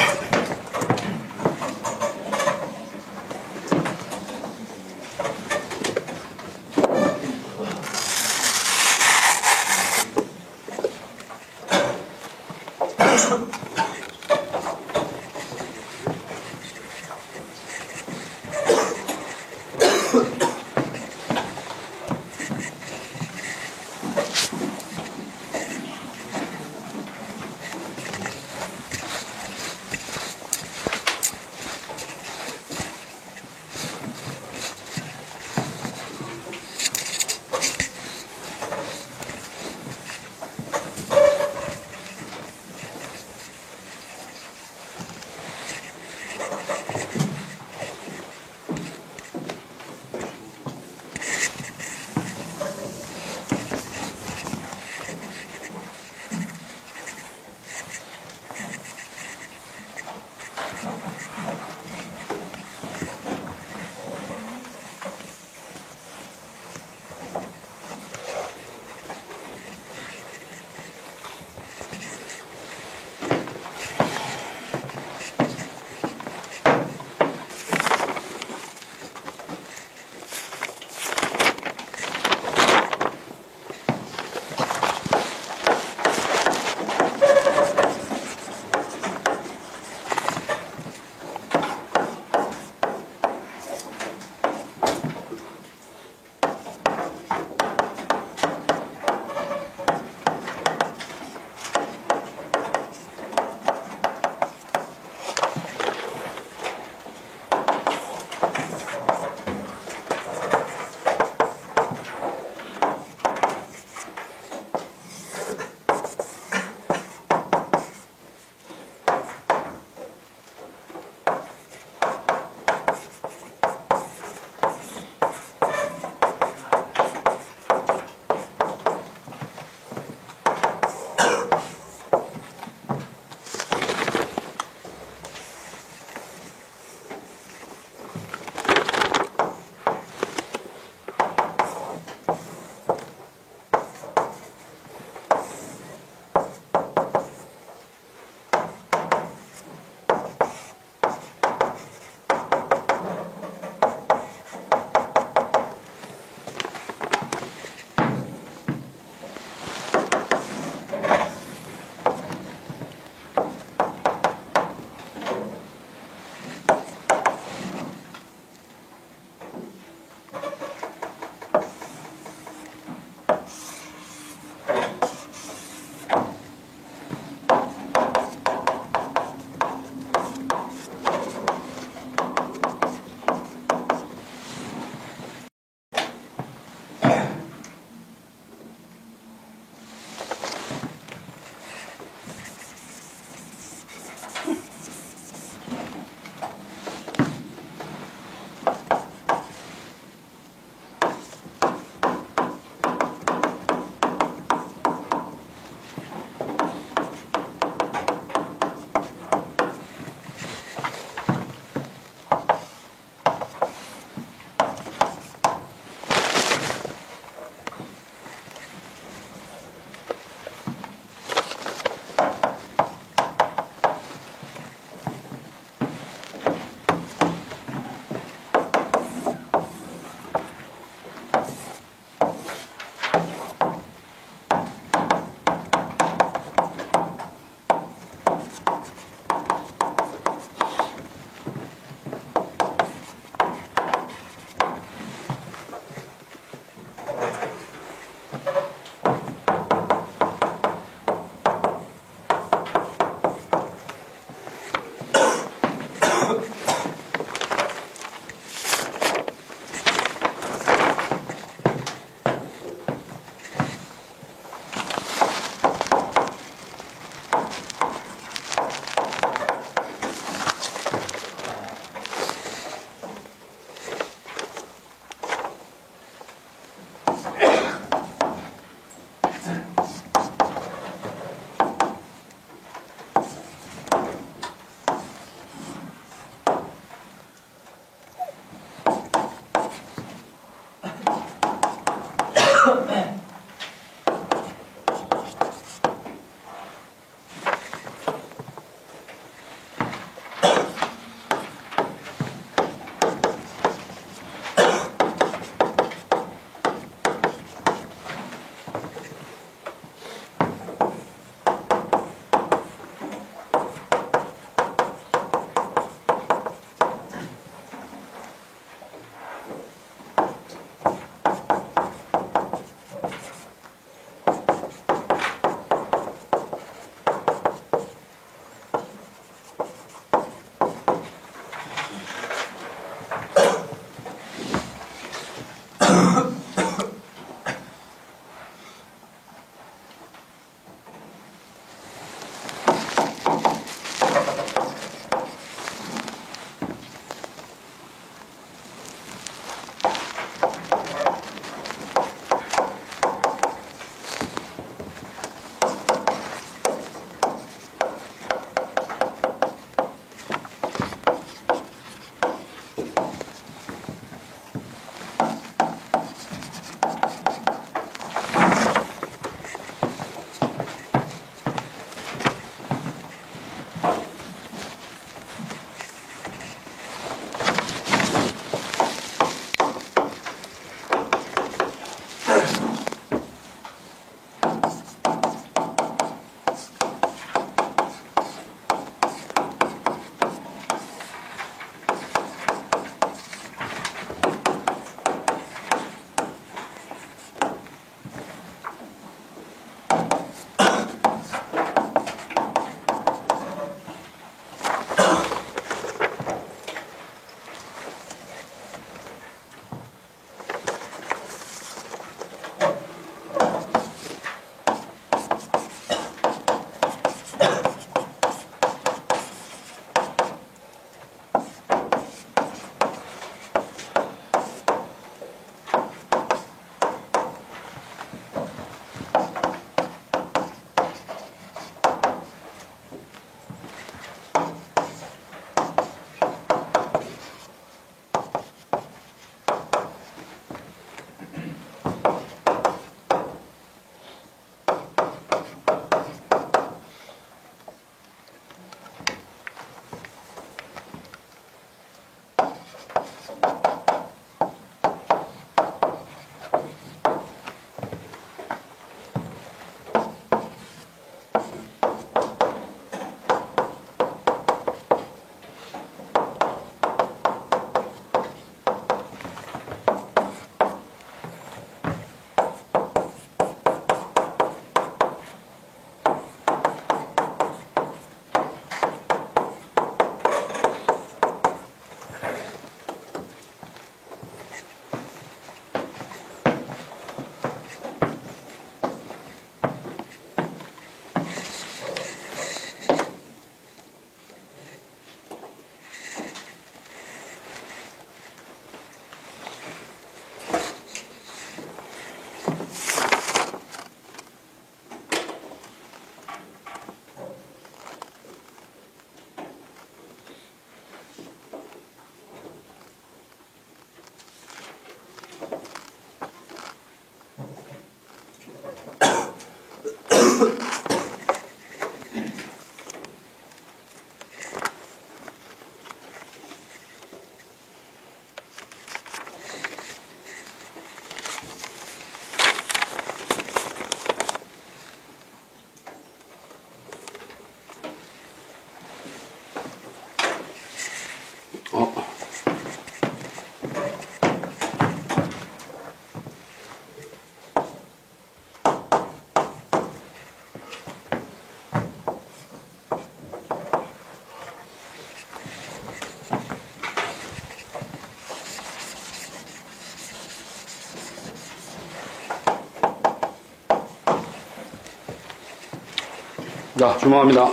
자, 주목합니다.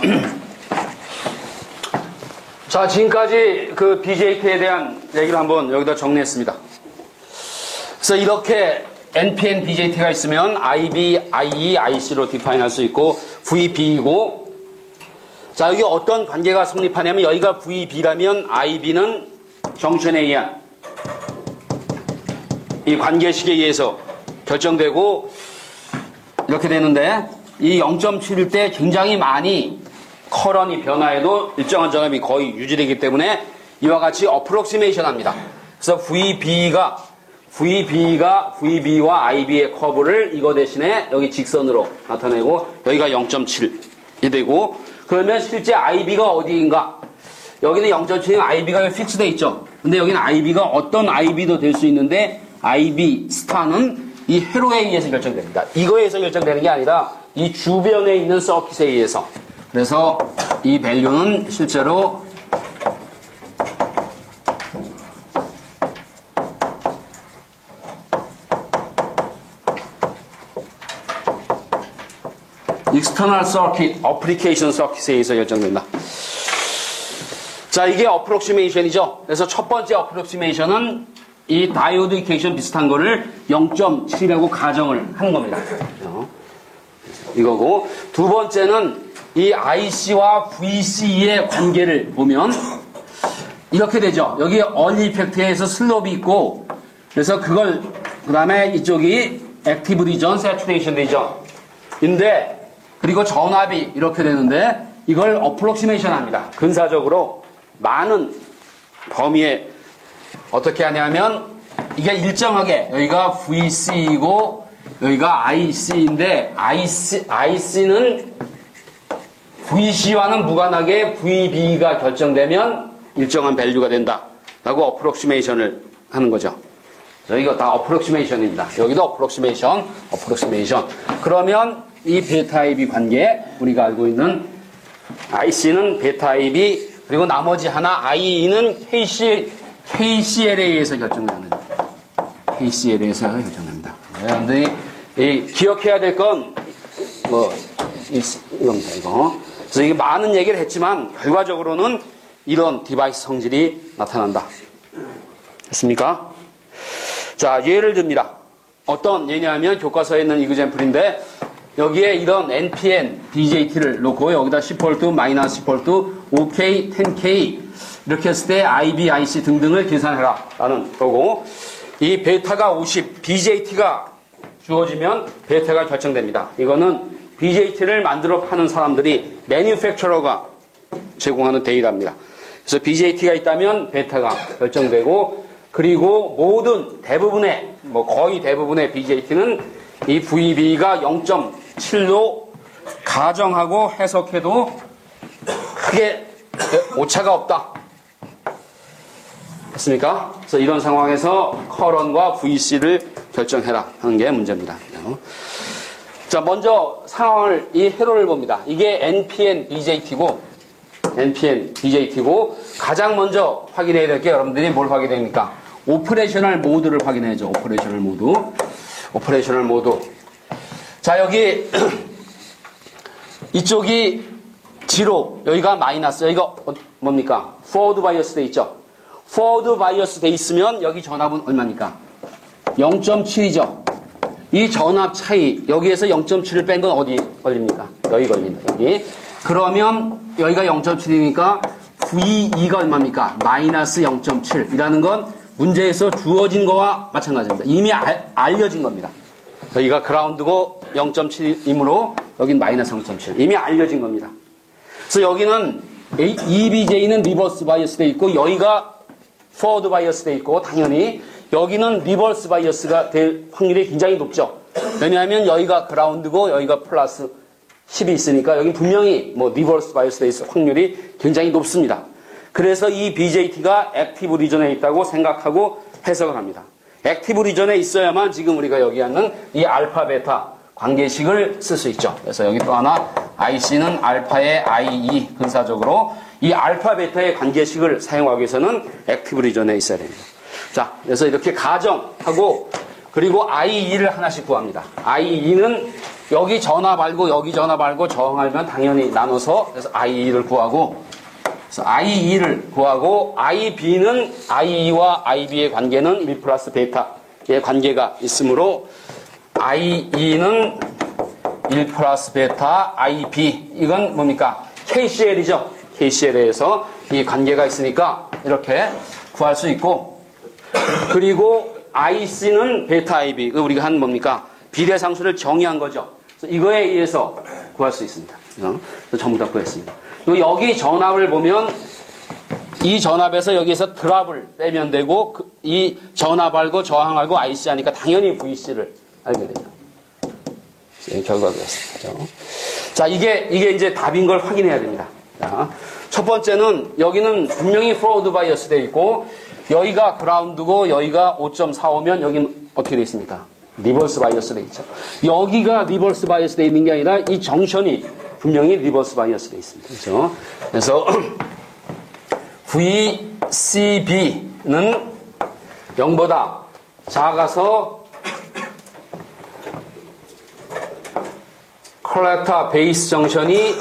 자, 지금까지 그 BJT에 대한 얘기를 한번 여기다 정리했습니다. 그래서 이렇게 NPN BJT가 있으면 IB, IE, IC로 디파인 할 수 있고 VB이고, 자, 여기 어떤 관계가 성립하냐면 여기가 VB라면 IB는 정션에 의한 이 관계식에 의해서 결정되고 이렇게 되는데, 이 0.7일 때 굉장히 많이 커런이 변화해도 일정한 전압이 거의 유지되기 때문에 이와 같이 어프록시메이션 합니다. 그래서 VB가 VB와 IB의 커브를 이거 대신에 여기 직선으로 나타내고 여기가 0.7이 되고, 그러면 실제 IB가 어디인가? 여기는 0.7은 IB가 픽스되어 있죠. 근데 여기는 IB가 어떤 IB도 될 수 있는데 IB 스타는 이 회로에 의해서 결정됩니다. 이거에 의해서 결정되는 게 아니라 이 주변에 있는 서킷에 의해서. 그래서 이 밸류는 실제로 external circuit, application circuit에 의해서 결정된다. 자, 이게 어프록시메이션이죠. 그래서 첫 번째 어프록시메이션은 이 다이오드 이퀘이션 비슷한 거를 0.7이라고 가정을 하는 겁니다. 이거고, 두 번째는 이 IC와 VC의 관계를 보면 이렇게 되죠. 여기 얼리 이펙트에서 슬롭이 있고, 그래서 그걸 그 다음에 이쪽이 액티브 리전, 세츄레이션 리전 인데, 그리고 전압이 이렇게 되는데 이걸 어프록시메이션 합니다. 근사적으로 많은 범위에 어떻게 하냐면 이게 일정하게 여기가 VC이고 여기가 IC인데 IC는 VC와는 무관하게 VB가 결정되면 일정한 밸류가 된다 라고 어프록시메이션을 하는 거죠. 여기가 다 어프록시메이션입니다. 여기도 어프록시메이션. 그러면 이 베타 IB 관계, 우리가 알고 있는 IC는 베타 IB, 그리고 나머지 하나 IE는 KCL에 의해서 결정됩니다. KCL에 의해서 결정됩니다. 여러분들이 기억해야 될 건 이겁니다. 이거. 그래서 이게 많은 얘기를 했지만 결과적으로는 이런 디바이스 성질이 나타난다. 됐습니까? 자, 예를 듭니다. 어떤 예냐면 교과서에 있는 이그젠플인데 여기에 이런 NPN BJT를 놓고 여기다 10V, 마이너스 10V, OK, 10K 이렇게 했을 때 IB, IC 등등을 계산해라 라는 거고, 이 베타가 50, BJT가 주어지면 베타가 결정됩니다. 이거는 BJT를 만들어 파는 사람들이 매니팩처러가 제공하는 데이터입니다. 그래서 BJT가 있다면 베타가 결정되고, 그리고 모든 대부분의 거의 대부분의 BJT는 이 VB가 0.7로 가정하고 해석해도 크게 오차가 없다. 됐습니까? 그래서 이런 상황에서 커런과 VC를 결정해라 하는 게 문제입니다. 자, 먼저 상황을 이 회로를 봅니다. 이게 NPN BJT고 가장 먼저 확인해야 될 게 여러분들이 뭘 확인해야 됩니까? 오퍼레이셔널 모드를 확인해야죠. 오퍼레이셔널 모드. 자, 여기 이쪽이 0, 여기가 마이너스, 여기가 뭡니까? 포워드 바이어스 돼 있죠. 포워드 바이어스 돼 있으면 여기 전압은 얼마입니까? 0.7이죠. 이 전압 차이, 여기에서 0.7을 뺀 건 어디 걸립니까? 여기 걸립니다. 여기. 그러면 여기가 0.7이니까 VE가 얼마입니까? 마이너스 0.7이라는 건 문제에서 주어진 거와 마찬가지입니다. 이미 알려진 겁니다. 여기가 그라운드고 0.7이므로 여긴 마이너스 0.7. 이미 알려진 겁니다. 그래서 여기는 EBJ는 리버스 바이어스 돼 있고 여기가 포워드 바이어스 돼 있고 당연히 여기는 리버스 바이어스가 될 확률이 굉장히 높죠. 왜냐하면 여기가 그라운드고 여기가 플러스 10이 있으니까 여기 분명히 리버스 바이어스 돼 있을 확률이 굉장히 높습니다. 그래서 이 BJT가 액티브 리전에 있다고 생각하고 해석을 합니다. 액티브 리전에 있어야만 지금 우리가 여기 하는 이 알파 베타 관계식을 쓸 수 있죠. 그래서 여기 또 하나 IC는 알파의 IE 근사적으로 이 알파 베타의 관계식을 사용하기 위해서는 액티브 리전에 있어야 됩니다. 자, 그래서 이렇게 가정하고 그리고 IE를 하나씩 구합니다. IE는 여기 전압 알고 여기 전압 알고 저항하면 당연히 나눠서 그래서 IE를 구하고 그래서 IE를 구하고 IB는 IE와 IB의 관계는 1 플러스 베타의 관계가 있으므로 IE는 1 플러스 베타 IB 이건 뭡니까? KCL이죠. KCL에서 이 관계가 있으니까 이렇게 구할 수 있고 그리고 IC는 베타 IB 우리가 한 뭡니까? 비례상수를 정의한 거죠. 그래서 이거에 의해서 구할 수 있습니다. 전부 다 구했습니다. 그리고 여기 전압을 보면 이 전압에서 여기에서 드랍을 빼면 되고 이 전압 알고 저항 알고 IC 하니까 당연히 VC를 알게 되죠. 결과가 됐습니다. 자, 이게 이제 답인 걸 확인해야 됩니다. 자, 첫 번째는 여기는 분명히 프로드 바이어스 되어 있고 여기가 그라운드고 여기가 5.45면 여기는 어떻게 되어 있습니까? 리버스 바이어스 되어 있죠. 여기가 리버스 바이어스 되어 있는 게 아니라 이 정션이 분명히 리버스 바이어스 되어 있습니다. 그렇죠? 그래서 VCB는 0보다 작아서 컬렉터 베이스 정션이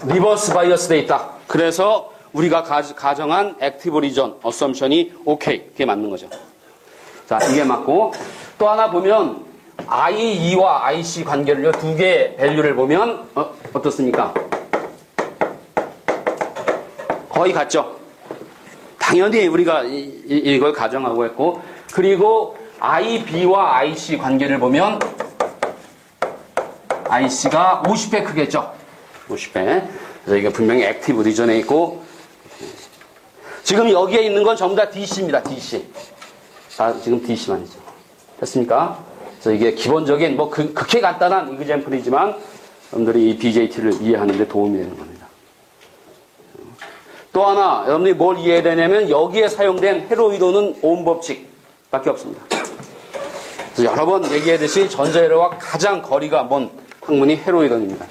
리버스 바이어스 되어 있다. 그래서 우리가 가정한 액티브 리전 어썸션이 오케이. 그게 맞는 거죠. 자, 이게 맞고 또 하나 보면 IE와 IC 관계를 두 개의 밸류를 보면 어떻습니까? 거의 같죠. 당연히 우리가 이걸 가정하고 했고 그리고 IB와 IC 관계를 보면 IC가 50배 크겠죠. 50배. 그래서 이게 분명히 액티브 리전에 있고 지금 여기에 있는 건 전부 다 DC입니다. DC. 다 지금 DC만이죠. 됐습니까? 그래서 이게 기본적인 극히 간단한 이그젬플이지만 여러분들이 이 BJT를 이해하는 데 도움이 되는 겁니다. 또 하나 여러분들이 뭘 이해해야 되냐면 여기에 사용된 헤로이도는 오hm 법칙밖에 없습니다. 그래서 여러 번 얘기했듯이 전자회로와 가장 거리가 먼 학문이 헤로이돈입니다.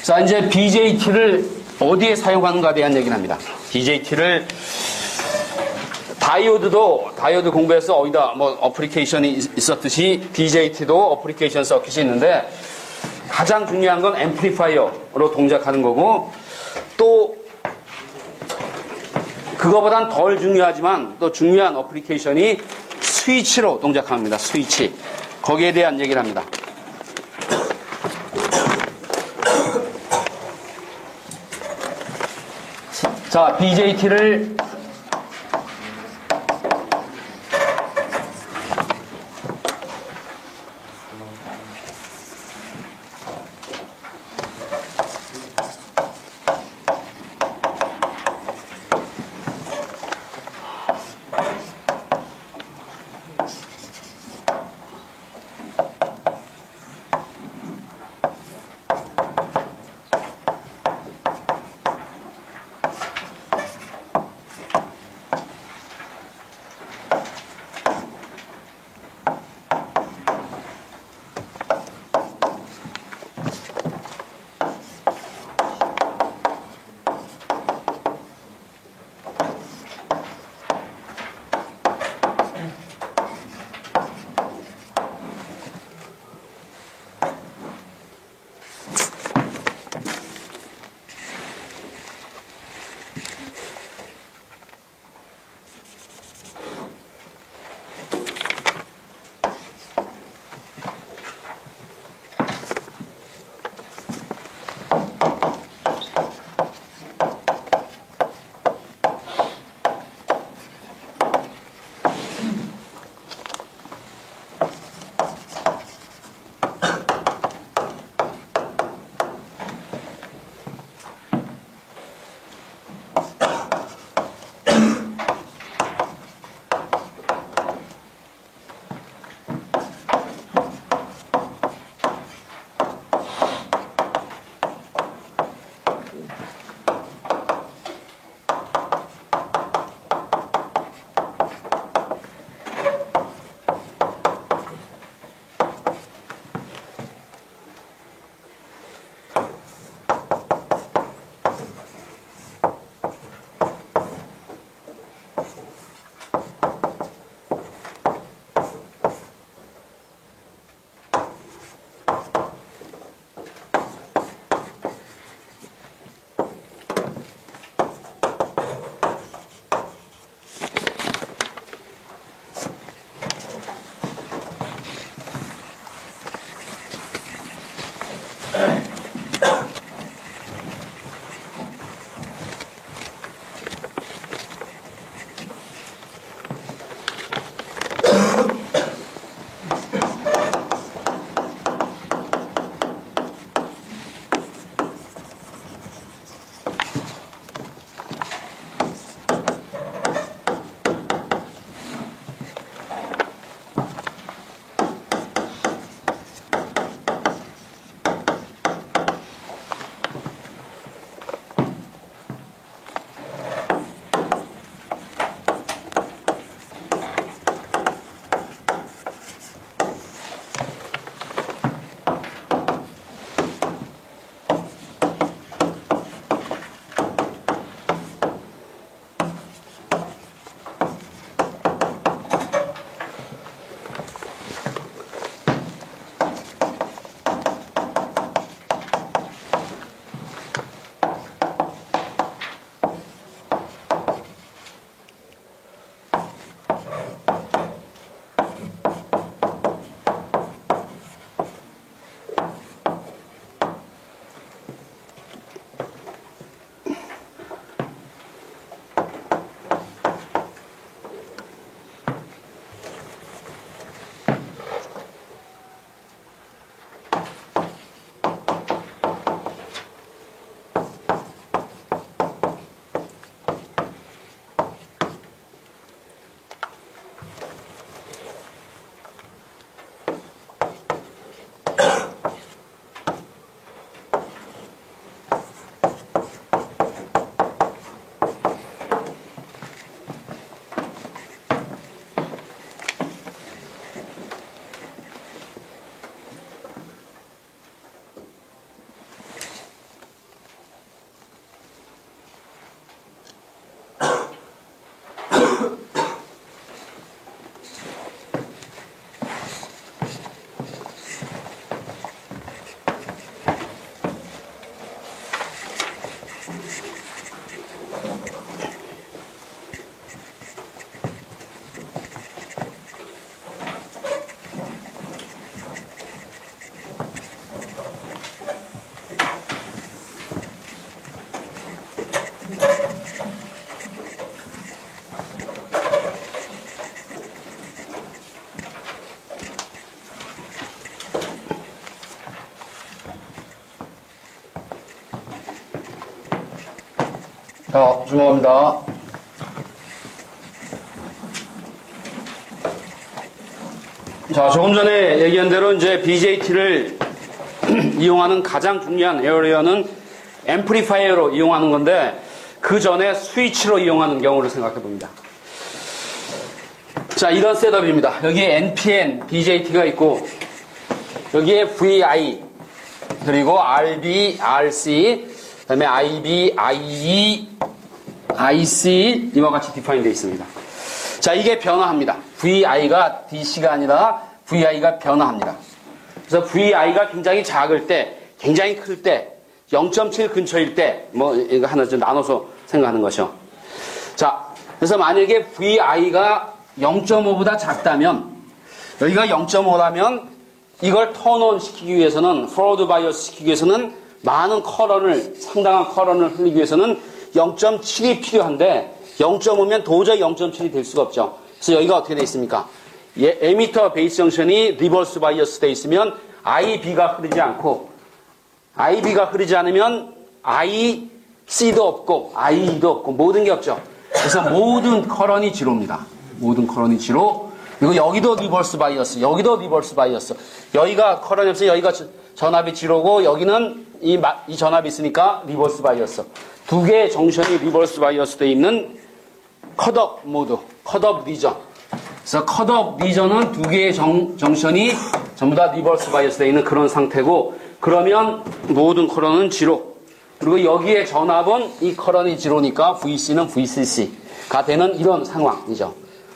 자, 이제 BJT를 어디에 사용하는가에 대한 얘기를 합니다. BJT를 다이오드 공부해서 어디다 어플리케이션이 있었듯이 BJT도 어플리케이션 서킷이 있는데 가장 중요한 건 앰플리파이어로 동작하는 거고 또 그거보단 덜 중요하지만 또 중요한 어플리케이션이 스위치로 동작합니다. 스위치. 거기에 대한 얘기를 합니다. 자, BJT를 자, 주목합니다. 자, 조금 전에 얘기한 대로 이제 BJT를 이용하는 가장 중요한 에어리어는 앰플리파이어로 이용하는 건데 그 전에 스위치로 이용하는 경우를 생각해 봅니다. 자, 이런 셋업입니다. 여기에 NPN, BJT가 있고 여기에 VI 그리고 RB, RC 그 다음에 IB, IE, IC 이와 같이 디파인 되어 있습니다. 자, 이게 변화합니다. VI가 DC가 아니라 VI가 변화합니다. 그래서 VI가 굉장히 작을 때, 굉장히 클 때, 0.7 근처일 때, 뭐, 이거 하나 좀 나눠서 생각하는 것이죠. 자, 그래서 만약에 VI가 0.5보다 작다면, 여기가 0.5라면, 이걸 턴온 시키기 위해서는, 포워드 바이어스 시키기 위해서는, 많은 커런을, 상당한 커런을 흘리기 위해서는 0.7이 필요한데, 0.5면 도저히 0.7이 될 수가 없죠. 그래서 여기가 어떻게 되어 있습니까? 에미터 베이스 정션이 리버스 바이어스 되어 있으면 IB가 흐르지 않고 IB가 흐르지 않으면 IC도 없고 IE도 없고 모든 게 없죠. 그래서 모든 커런이 지로입니다. 모든 커런이 지로. 그리고 여기도 리버스 바이어스, 여기도 리버스 바이어스. 여기가 커런이 없어요. 여기가 전압이 지로고 여기는 이 전압이 있으니까 리버스 바이어스. 두 개의 정션이 리버스 바이어스 되어 있는 컷업 모드, 컷업 리전. 그래서 컷업 리전은 두 개의 정션이 전부 다 리버스 바이어스 되어 있는 그런 상태고 그러면 모든 커런은 지로. 그리고 여기에 전압은 이 커런이 지로니까 VC는 VCC가 되는 이런 상황이죠.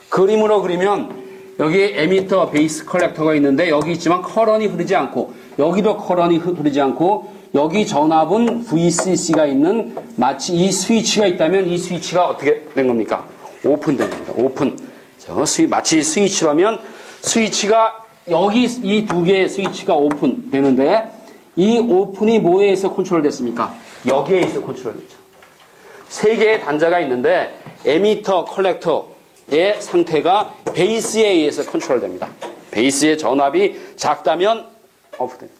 그림으로 그리면 여기에 에미터 베이스 컬렉터가 있는데 여기 있지만 커런이 흐르지 않고 여기도 커런이 흐르지 않고 여기 전압은 VCC가 있는 마치 이 스위치가 있다면 이 스위치가 어떻게 된 겁니까? 오픈된 겁니다. 오픈. 마치 스위치라면 스위치가 여기 이 두 개의 스위치가 오픈되는데 이 오픈이 뭐에 의해서 컨트롤됐습니까? 여기에 의해서 컨트롤됐죠. 세 개의 단자가 있는데 에미터 컬렉터의 상태가 베이스에 의해서 컨트롤됩니다. 베이스의 전압이 작다면 오픈됩니다.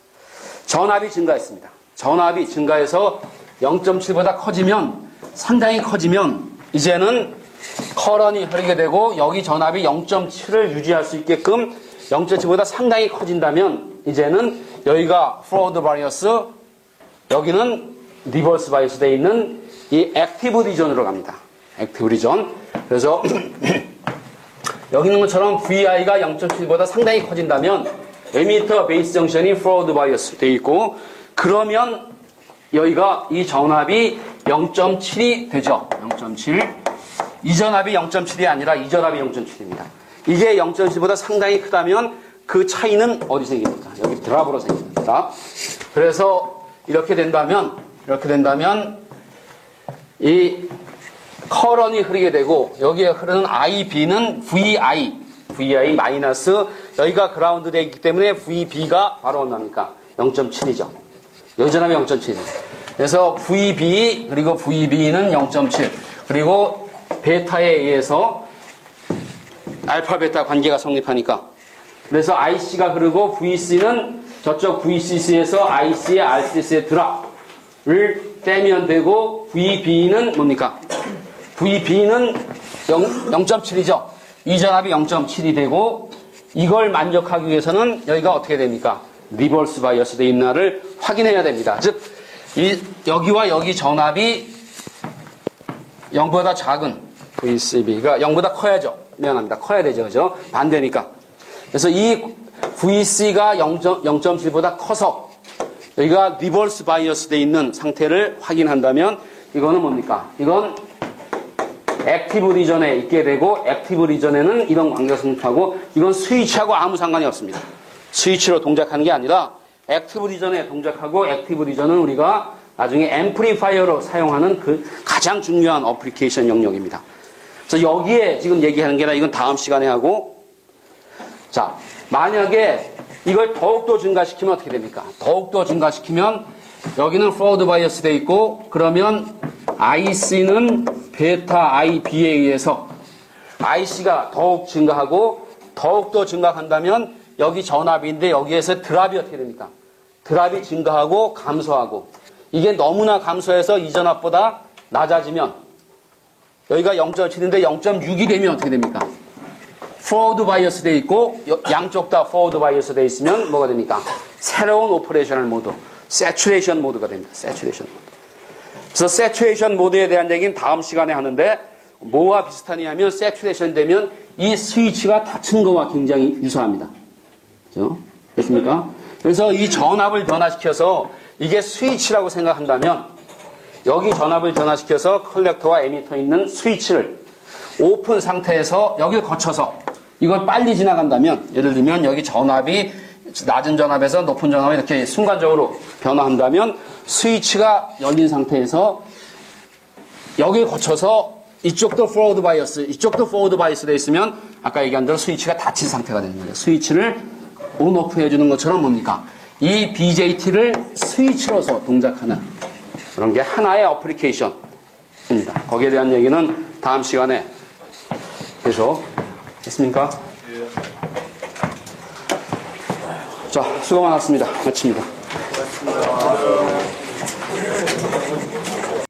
전압이 증가했습니다. 전압이 증가해서 0.7보다 커지면 상당히 커지면 이제는 커런이 흐르게 되고 여기 전압이 0.7을 유지할 수 있게끔 0.7보다 상당히 커진다면 이제는 여기가 포워드 바이어스 여기는 리버스 바이어스 되어 있는 이 액티브 리전으로 갑니다. 액티브 리전. 그래서 여기 있는 것처럼 VI가 0.7보다 상당히 커진다면 에미터 베이스 정션이 포워드 바이어스 되어 있고 그러면 여기가 이 전압이 0.7이 되죠. 0.7. 이 전압이 0.7이 아니라 이 전압이 0.7입니다. 이게 0.7보다 상당히 크다면 그 차이는 어디 생깁니까? 여기 드랍으로 생깁니다. 그래서 이렇게 된다면 이 커런이 흐르게 되고 여기에 흐르는 IB는 VI 마이너스 여기가 그라운드 되어 있기 때문에 VB가 바로 얼마입니까? 0.7이죠. 여기 전압이 0.7이죠. 그래서 VB 그리고 VB는 0.7 그리고 베타에 의해서 알파 베타 관계가 성립하니까 그래서 IC가 흐르고 VC는 저쪽 VCC에서 IC의 RCC의 드랍을 떼면 되고 VB는 뭡니까? VB는 0.7이죠. 이 전압이 0.7이 되고 이걸 만족하기 위해서는 여기가 어떻게 됩니까? 리버스 바이어스 되어 있나를 확인해야 됩니다. 즉 여기와 여기 전압이 0보다 작은 VCB가 0보다 커야죠. 미안합니다. 커야 되죠. 그죠? 반대니까. 그래서 이 VC가 0.7보다 커서 여기가 리버스 바이어스 되어 있는 상태를 확인한다면 이거는 뭡니까? 이건 액티브 리전에 있게 되고 액티브 리전에는 이런 관계가 성립하고 이건 스위치하고 아무 상관이 없습니다. 스위치로 동작하는 게 아니라 액티브 리전에 동작하고 액티브 리전은 우리가 나중에 앰플리파이어로 사용하는 그 가장 중요한 어플리케이션 영역입니다. 그래서 여기에 지금 얘기하는 게 아니라 이건 다음 시간에 하고 자 만약에 이걸 더욱더 증가시키면 어떻게 됩니까? 더욱더 증가시키면 여기는 포워드 바이어스 되어 있고 그러면 IC는 베타 IB에 의해서 IC가 더욱 증가하고 더욱더 증가한다면 여기 전압인데 여기에서 드랍이 어떻게 됩니까? 드랍이 증가하고 감소하고 이게 너무나 감소해서 이 전압보다 낮아지면 여기가 0.7인데 0.6이 되면 어떻게 됩니까? forward bias 돼 있고 양쪽 다 forward bias 돼 있으면 뭐가 됩니까? 새로운 오퍼레이셔널 모드, saturation 모드가 됩니다. saturation 모드. 그래서 saturation 모드에 대한 얘기는 다음 시간에 하는데 뭐와 비슷하냐면 saturation 되면 이 스위치가 닫힌 거와 굉장히 유사합니다. 그렇죠? 됐습니까? 그래서 이 전압을 변화시켜서 이게 스위치라고 생각한다면 여기 전압을 변화시켜서 컬렉터와 에미터 있는 스위치를 오픈 상태에서 여기를 거쳐서 이걸 빨리 지나간다면 예를 들면 여기 전압이 낮은 전압에서 높은 전압에 이렇게 순간적으로 변화한다면 스위치가 열린 상태에서 여기를 거쳐서 이쪽도 forward bias, 이쪽도 forward bias 돼 있으면 아까 얘기한 대로 스위치가 닫힌 상태가 되는 거예요. 스위치를 온오프 해주는 것처럼 뭡니까? 이 BJT를 스위치로서 동작하는 그런 게 하나의 어플리케이션입니다. 거기에 대한 얘기는 다음 시간에 계속 했습니까? 자, 수고 많았습니다. 마칩니다.